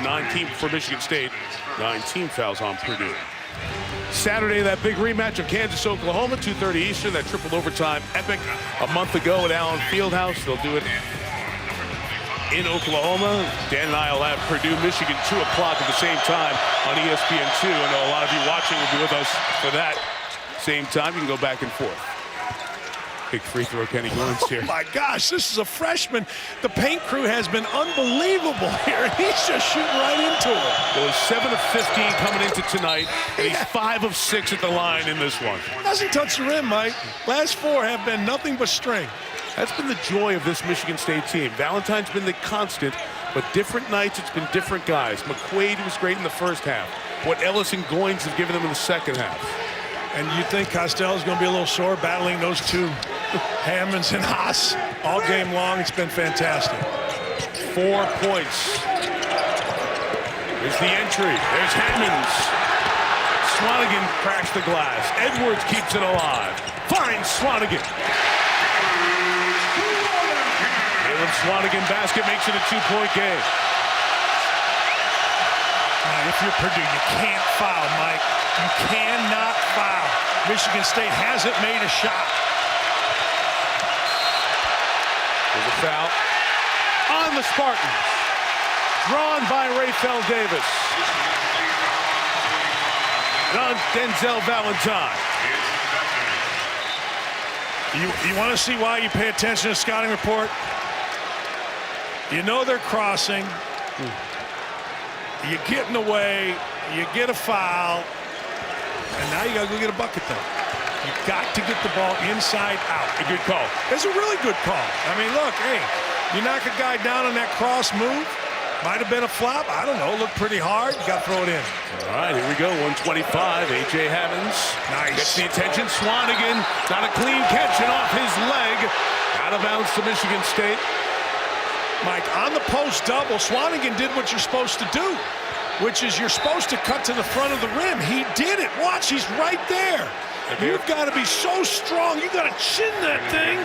9 for Michigan State, 19 fouls on Purdue. Saturday, that big rematch of Kansas, Oklahoma, 2:30 Eastern, that triple overtime epic a month ago at Allen Fieldhouse. They'll do it in Oklahoma. Dan and I will have Purdue, Michigan, 2 o'clock at the same time on ESPN2. I know a lot of you watching will be with us for that same time. You can go back and forth. Big free throw, Kenny Gordon's here. Oh my gosh, this is a freshman. The paint crew has been unbelievable here. He's just shooting right into it. Well, he's 7 of 15 coming into tonight, and he's 5 of 6 at the line in this one. Doesn't touch the rim, Mike. Last 4 have been nothing but string. That's been the joy of this Michigan State team. Valentine's been the constant, but different nights, it's been different guys. McQuaid was great in the first half. What Ellis and Goins have given them in the second half. And you think Costello's going to be a little sore battling those 2 Hammonds and Haas all game long. It's been fantastic. 4 points. There's the entry. There's Hammonds. Swanigan cracks the glass. Edwards keeps it alive. Finds Swanigan. Caleb Swanigan basket makes it a 2-point game. Now, if you're Purdue, you can't foul, Mike. You cannot foul. Michigan State hasn't made a shot. There's a foul on the Spartans. Drawn by Rayfel Davis. And on Denzel Valentine. You want to see why you pay attention to the scouting report? You know they're crossing. You get in the way. You get a foul. And now you got to go get a bucket, though. You got to get the ball inside out. A good call. It's a really good call. I mean, look, hey, you knock a guy down on that cross move. Might have been a flop. I don't know. Looked pretty hard. You got to throw it in. All right, here we go. 125. A.J. Hammonds. Nice. Gets the attention. Swanigan. Not a clean catch and off his leg. Out of bounds to Michigan State. Mike, on the post double, Swanigan did what you're supposed to do, which is you're supposed to cut to the front of the rim. He did it. Watch, he's right there. You've got to be so strong. You got to chin that thing.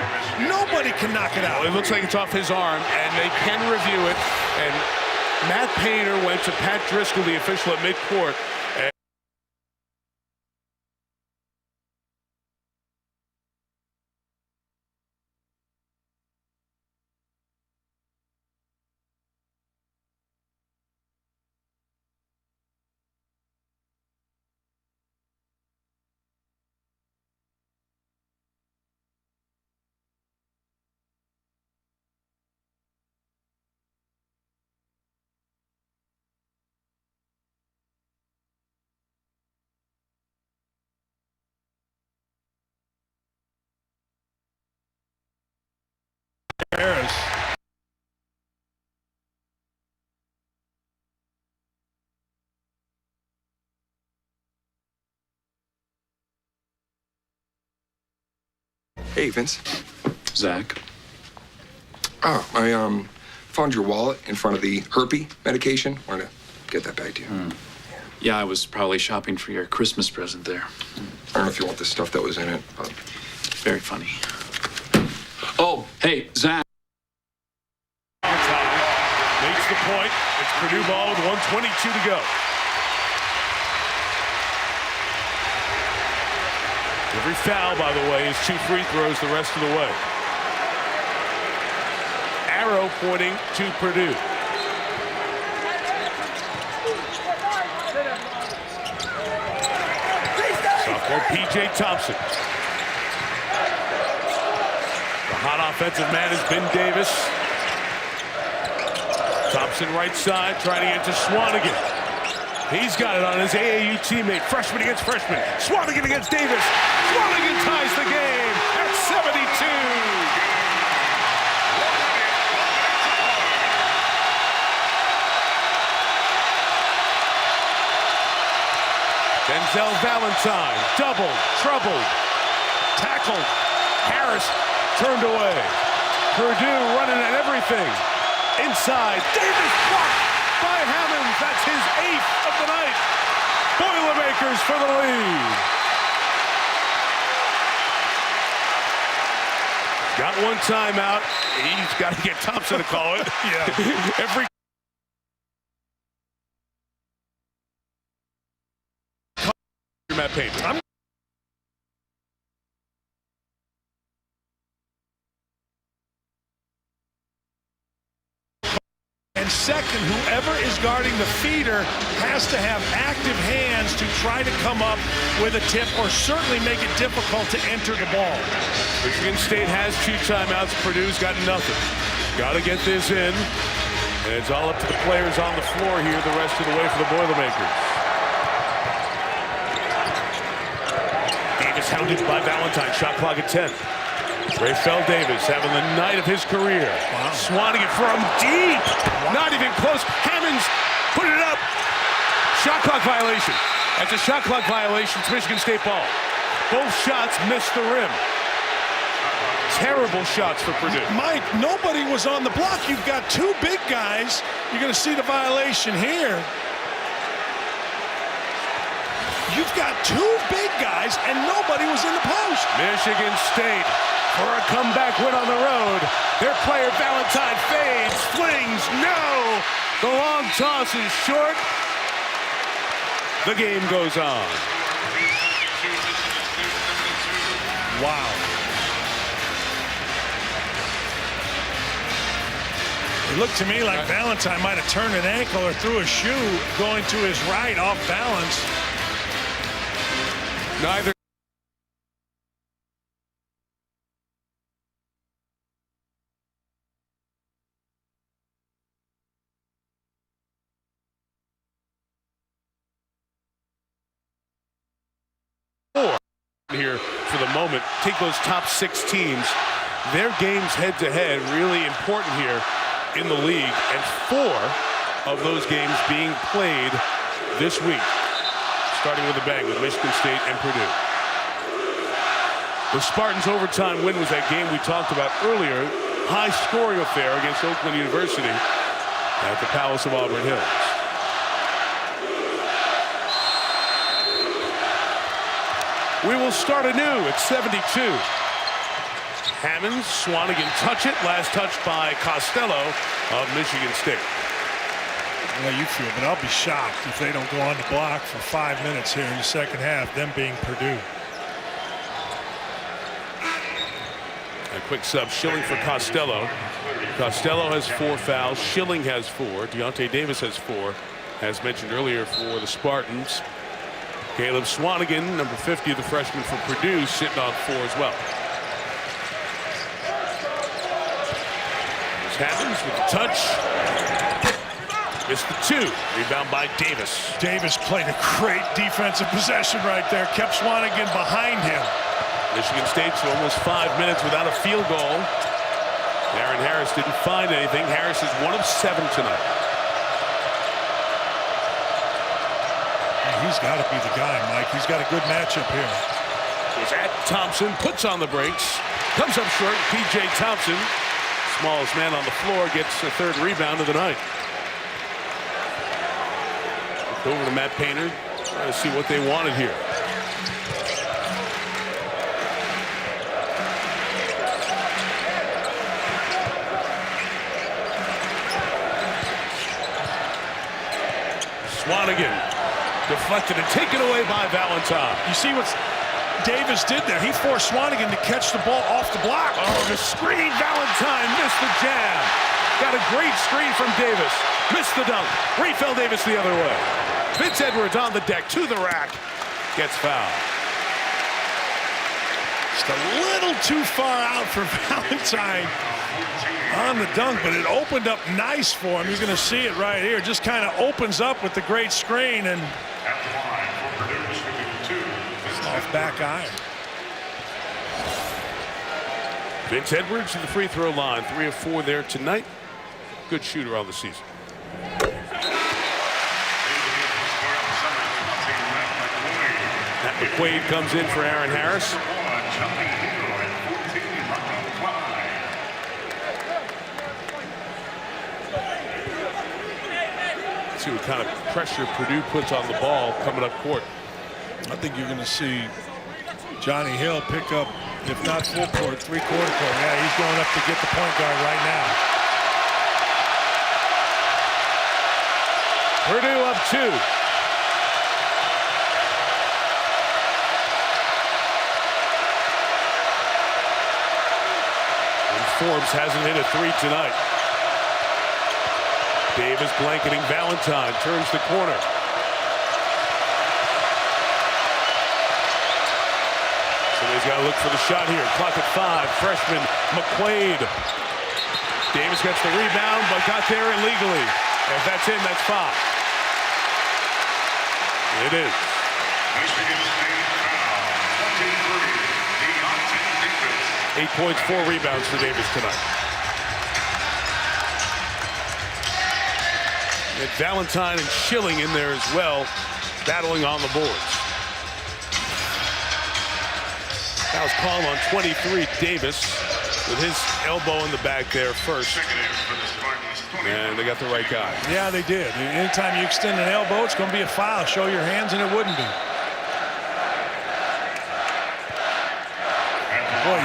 Nobody can knock it out. Well, it looks like it's off his arm, and they can review it. And Matt Painter went to Pat Driscoll, the official at midcourt. Harris. Hey, Vince. Zach. Oh, I found your wallet in front of the herpes medication. Wanted to get that back to you. Yeah, I was probably shopping for your Christmas present there. I don't know if you want the stuff that was in it, but... Very funny. Oh, hey, Zach. Makes the point. It's Purdue ball with 1:22 to go. Every foul, by the way, is 2 free throws the rest of the way. Arrow pointing to Purdue. Sophomore P.J. Thompson. The hot offensive man has been Davis. Thompson right side trying to get to Swanigan. He's got it on his AAU teammate. Freshman against freshman. Swanigan against Davis. Swanigan ties the game at 72. Denzel Valentine, doubled, troubled, tackled. Harris turned away. Purdue running at everything. Inside, Davis blocked by Hammonds. That's his 8th of the night. Boilermakers for the lead. Got one timeout. He's got to get Thompson to call it. Yeah. Every Matt Painter. And second, whoever is guarding the feeder has to have active hands to try to come up with a tip or certainly make it difficult to enter the ball. Michigan State has 2 timeouts. Purdue's got nothing. Got to get this in. And it's all up to the players on the floor here the rest of the way for the Boilermakers. Davis hounded by Valentine. Shot clock at 10. Rayfel Davis having the night of his career. Wow. Swanigan from deep. Wow. Not even close. Hammonds put it up. Shot clock violation. That's a shot clock violation. It's Michigan State ball. Both shots missed the rim. Terrible shots for Purdue. Mike, nobody was on the block. You've got 2 big guys. You're going to see the violation here. You've got 2 big guys, and nobody was in the post. Michigan State for a comeback win on the road. Their player Valentine fades, flings, no! The long toss is short. The game goes on. Wow. It looked to me like Valentine might have turned an ankle or threw a shoe going to his right off balance. Neither. Here for the moment. Take those top 6 teams. Their games head-to-head really important here in the league, and 4 of those games being played this week, starting with a bang with Michigan State and Purdue. The Spartans' overtime win was that game we talked about earlier. High-scoring affair against Oakland University at the Palace of Auburn Hills. We will start anew at 72. Hammonds, Swanigan touch it. Last touch by Costello of Michigan State. Well, you feel, but I'll be shocked if they don't go on the block for 5 minutes here in the second half, them being Purdue. A quick sub, Schilling for Costello. Costello has 4 fouls. Schilling has 4. Deontay Davis has 4, as mentioned earlier for the Spartans. Caleb Swanigan, number 50, the freshman from Purdue, sitting on 4 as well. Here's Hammonds with the touch. Missed the 2. Rebound by Davis. Davis played a great defensive possession right there. Kept Swanigan behind him. Michigan State's almost 5 minutes without a field goal. Aaron Harris didn't find anything. Harris is 1 of 7 tonight. He's got to be the guy, Mike. He's got a good matchup here. He's at Thompson, puts on the brakes, comes up short. P.J. Thompson, smallest man on the floor, gets a 3rd rebound of the night. Over to Matt Painter, trying to see what they wanted here. Swanigan deflected and taken away by Valentine. You see what's Davis did there. He forced Swanigan to catch the ball off the block. Oh, the screen. Valentine missed the jam. Got a great screen from Davis. Missed the dunk. Refill Davis the other way. Vince Edwards on the deck to the rack. Gets fouled. Just a little too far out for Valentine on the dunk, but it opened up nice for him. You're going to see it right here. Just kind of opens up with the great screen and off back iron. Vince Edwards to the free throw line. 3 of 4 there tonight. Good shooter on the season. Matt McQuaid comes in for Aaron Harris. Let's see what kind of pressure Purdue puts on the ball coming up court. I think you're going to see Johnny Hill pick up, if not full court, three-quarter court. Yeah, he's going up to get the point guard right now. Purdue up 2. And Forbes hasn't hit a 3 tonight. Davis blanketing Valentine, turns the corner. Somebody's got to look for the shot here. Clock at 5. Freshman McQuaid. Davis gets the rebound, but got there illegally. If that's in, that's 5. It is. 8 points, 4 rebounds for Davis tonight. And Valentine and Schilling in there as well, battling on the boards. Foul's called on 23, Davis, with his elbow in the back there first. And they got the right guy. Yeah, they did. Anytime you extend an elbow, it's going to be a foul. Show your hands, and it wouldn't be. Boy,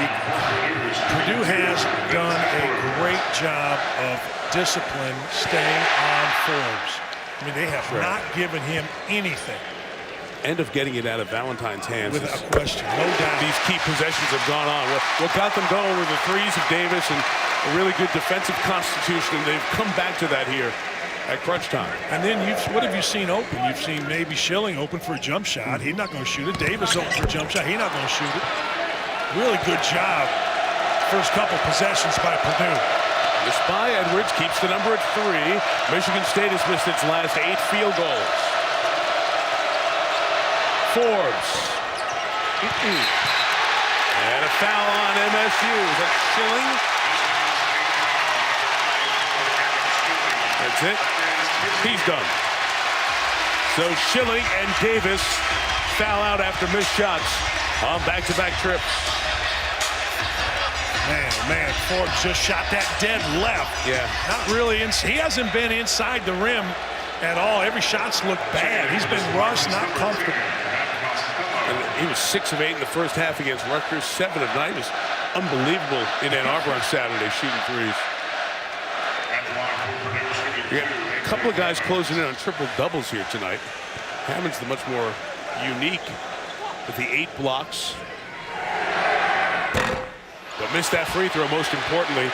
Purdue has done a great job of discipline staying on Forbes. I mean, they have not given him anything. End of getting it out of Valentine's hands. Without question, no doubt. These key possessions have gone on. What got them going were the threes of Davis and a really good defensive constitution, and they've come back to that here at crunch time. And then what have you seen open? You've seen maybe Schilling open for a jump shot. He's not going to shoot it. Davis open for a jump shot. He's not going to shoot it. Really good job. First couple possessions by Purdue. Missed by Edwards, keeps the number at 3. Michigan State has missed its last 8 field goals. Forbes. And a foul on MSU. Is that Schilling? That's it. He's done. So Schilling and Davis foul out after missed shots on back-to-back trips. Man, Forbes just shot that dead left. Yeah. Not really. He hasn't been inside the rim at all. Every shot's looked bad. He's been rushed, not comfortable. And he was 6 of 8 in the first half against Rutgers, 7 of 9. It was unbelievable in Ann Arbor on Saturday shooting threes. You got a couple of guys closing in on triple doubles here tonight. Hammond's the much more unique with the 8 blocks. But missed that free throw, most importantly.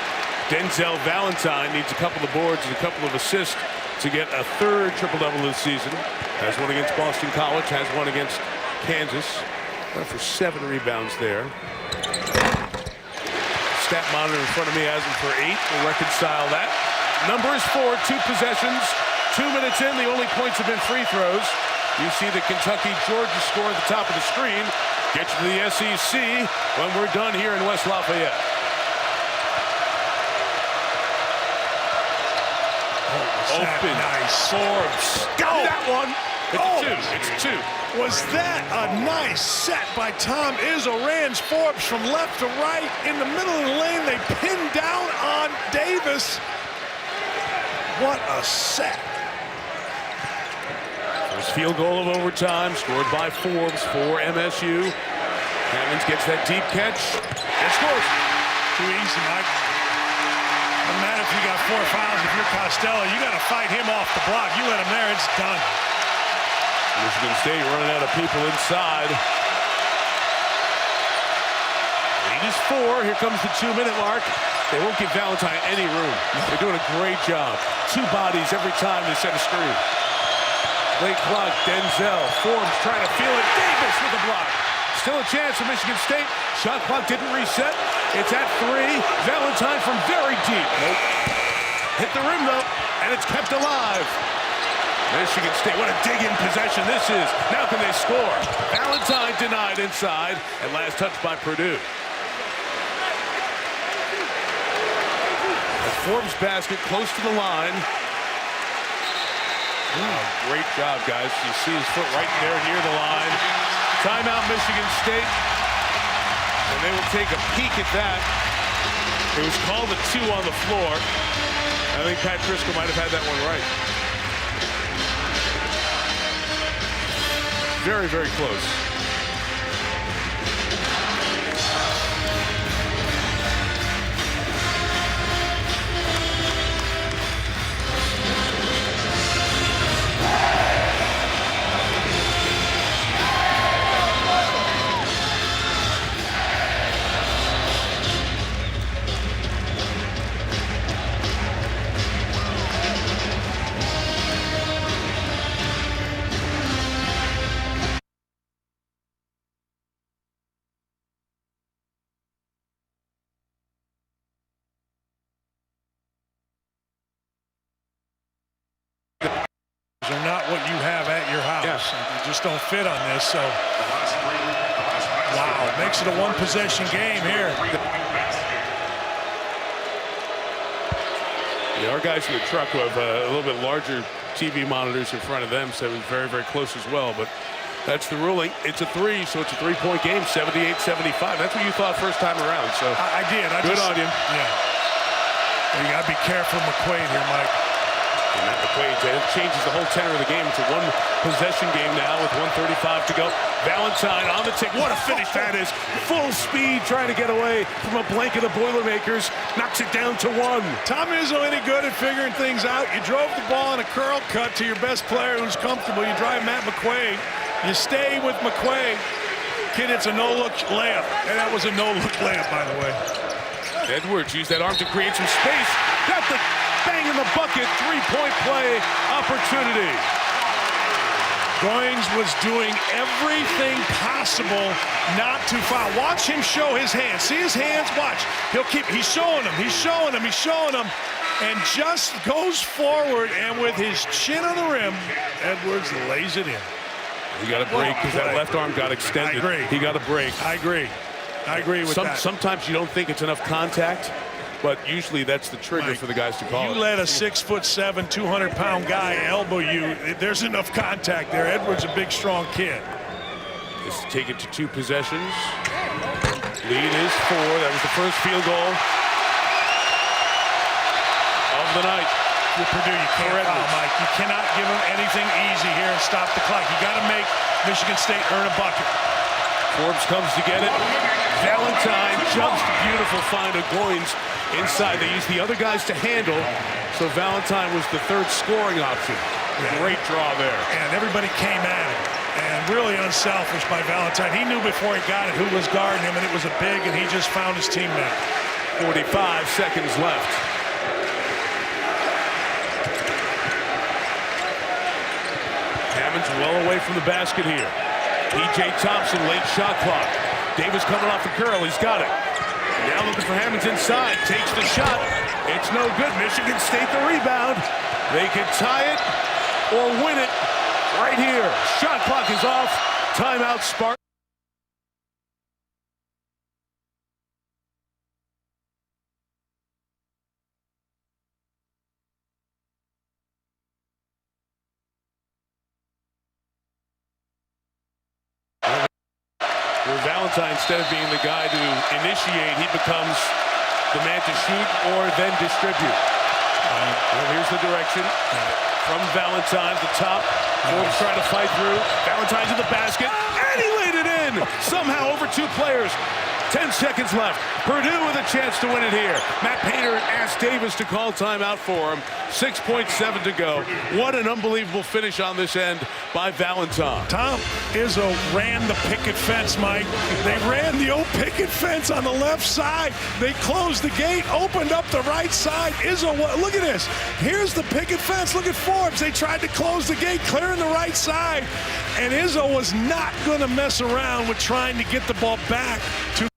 Denzel Valentine needs a couple of boards and a couple of assists to get a 3rd triple-double this season. Has one against Boston College, has one against Kansas. Went for 7 rebounds there. Stat monitor in front of me has him for 8. We'll reconcile that. Number is 4, 2 possessions. 2 minutes in, the only points have been free throws. You see the Kentucky-Georgia score at the top of the screen. Get you to the SEC when we're done here in West Lafayette. Open. Nice. Forbes. Got that one. It's 2. Was that a nice set by Tom Izzo? Rans Forbes from left to right. In the middle of the lane, they pinned down on Davis. What a set. First field goal of overtime, scored by Forbes for MSU. Hammonds gets that deep catch and scores. Too easy, Mike. No matter if you got 4 fouls, if you're Costello, you got to fight him off the block. You let him there, it's done. Michigan State running out of people inside. is 4. Here comes the 2-minute mark. They won't give Valentine any room. They're doing a great job. 2 bodies every time they set a screen. Late clock, Denzel. Forbes trying to feel it. Davis with a block. Still a chance for Michigan State. Shot clock didn't reset. It's at 3. Valentine from very deep. Nope. Hit the rim, though, and it's kept alive. Michigan State, what a dig-in possession this is. Now can they score? Valentine denied inside, and last touch by Purdue. A Forbes basket close to the line. Great job, guys. You see his foot right there near the line. Timeout, Michigan State. And they will take a peek at that. It was called a 2 on the floor. I think Pat Driscoll might have had that one right. Very, very close. Are not what you have at your house. Yeah. You just don't fit on this. So, wow, makes it a 1-possession game here. Yeah, our guys in the truck who have a little bit larger TV monitors in front of them said it was very, very close as well. But that's the ruling. It's a 3, so it's a 3-point game, 78-75. That's what you thought first time around. So I did. Good on you. Yeah. Well, you got to be careful, McQuaid here, Mike. And Matt McQuaid changes the whole tenor of the game. It's a 1-possession game now with 1:35 to go. Valentine on the tick. What a finish that is. Full speed trying to get away from a blanket of Boilermakers. Knocks it down to 1. Tom Izzo any good at figuring things out? You drove the ball in a curl cut to your best player who's comfortable. You drive Matt McQuaid. You stay with McQuaid. Kid, it's a no-look layup. And that was a no-look layup, by the way. Edwards used that arm to create some space. Got the bang in the bucket. 3-point play opportunity. Goings was doing everything possible not to foul. Watch him show his hands. See his hands? Watch. He's showing them. He's showing them. He's showing them. And just goes forward, and with his chin on the rim, Edwards lays it in. He got a break because that left arm got extended. I agree. He got a break. I agree. I agree with that. Sometimes you don't think it's enough contact, but usually that's the trigger for the guys to call it. You let a 6'7", 200-pound guy elbow you. There's enough contact there. Edwards a big, strong kid. This is taken to 2 possessions. Lead is 4. That was the first field goal of the night. With Purdue, you can't foul, Mike. You cannot give them anything easy here and stop the clock. You got to make Michigan State earn a bucket. Forbes comes to get it. Valentine jumps. Beautiful find of Goins inside. They used the other guys to handle, so Valentine was the 3rd scoring option. Great draw there. And everybody came at him. And really unselfish by Valentine. He knew before he got it who was guarding him, and it was a big, and he just found his teammate. 45 seconds left. Hammond's well away from the basket here. P.J. Thompson, late shot clock. Davis coming off the curl. He's got it. Now looking for Hammond's inside. Takes the shot. It's no good. Michigan State the rebound. They can tie it or win it right here. Shot clock is off. Timeout, Spartan. Valentine, instead of being the guy to initiate, he becomes the man to shoot or then distribute. Well, here's the direction from Valentine to the top. Forbes trying to fight through. Valentine to the basket, and he laid it in. Somehow over 2 players. 10 seconds left. Purdue with a chance to win it here. Matt Painter asked Davis to call timeout for him. 6.7 to go. What an unbelievable finish on this end by Valentine. Tom Izzo ran the picket fence, Mike. They ran the old picket fence on the left side. They closed the gate, opened up the right side. Izzo, look at this. Here's the picket fence. Look at Forbes. They tried to close the gate, clearing the right side. And Izzo was not going to mess around with trying to get the ball back to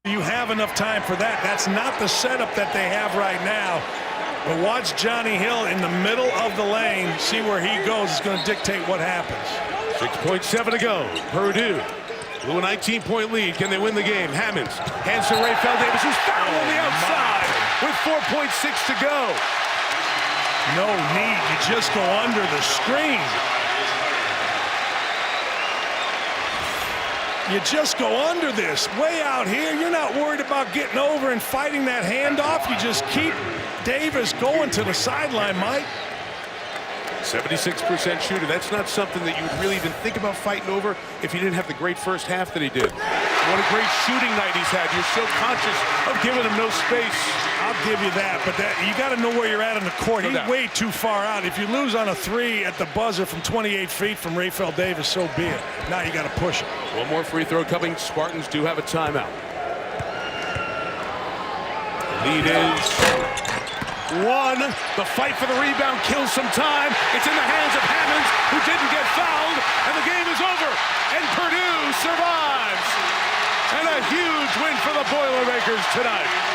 you have enough time for that. That's not the setup that they have right now. But watch Johnny Hill in the middle of the lane. See where he goes. It's going to dictate what happens. 6.7 to go. Purdue blew a 19-point lead. Can they win the game? Hammonds hands to Raphael Davis, who's fouled on the outside with 4.6 to go. No need. You just go under the screen. You just go under this. Way out here, you're not worried about getting over and fighting that handoff. You just keep Davis going to the sideline, Mike. 76% shooter. That's not something that you would really even think about fighting over if he didn't have the great first half that he did. What a great shooting night he's had. You're so conscious of giving him no space. I'll give you that, but you got to know where you're at in the court. He's way too far out. If you lose on a three at the buzzer from 28 feet from Raphael Davis, so be it. Now you got to push it. One more free throw coming. Spartans do have a timeout. The lead is one. The fight for the rebound kills some time. It's in the hands of Hammonds, who didn't get fouled, and the game is over. And Purdue survives. And a huge win for the Boilermakers tonight.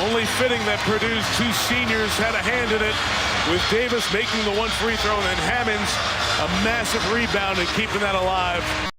Only fitting that Purdue's two seniors had a hand in it, with Davis making the one free throw and then Hammonds a massive rebound and keeping that alive.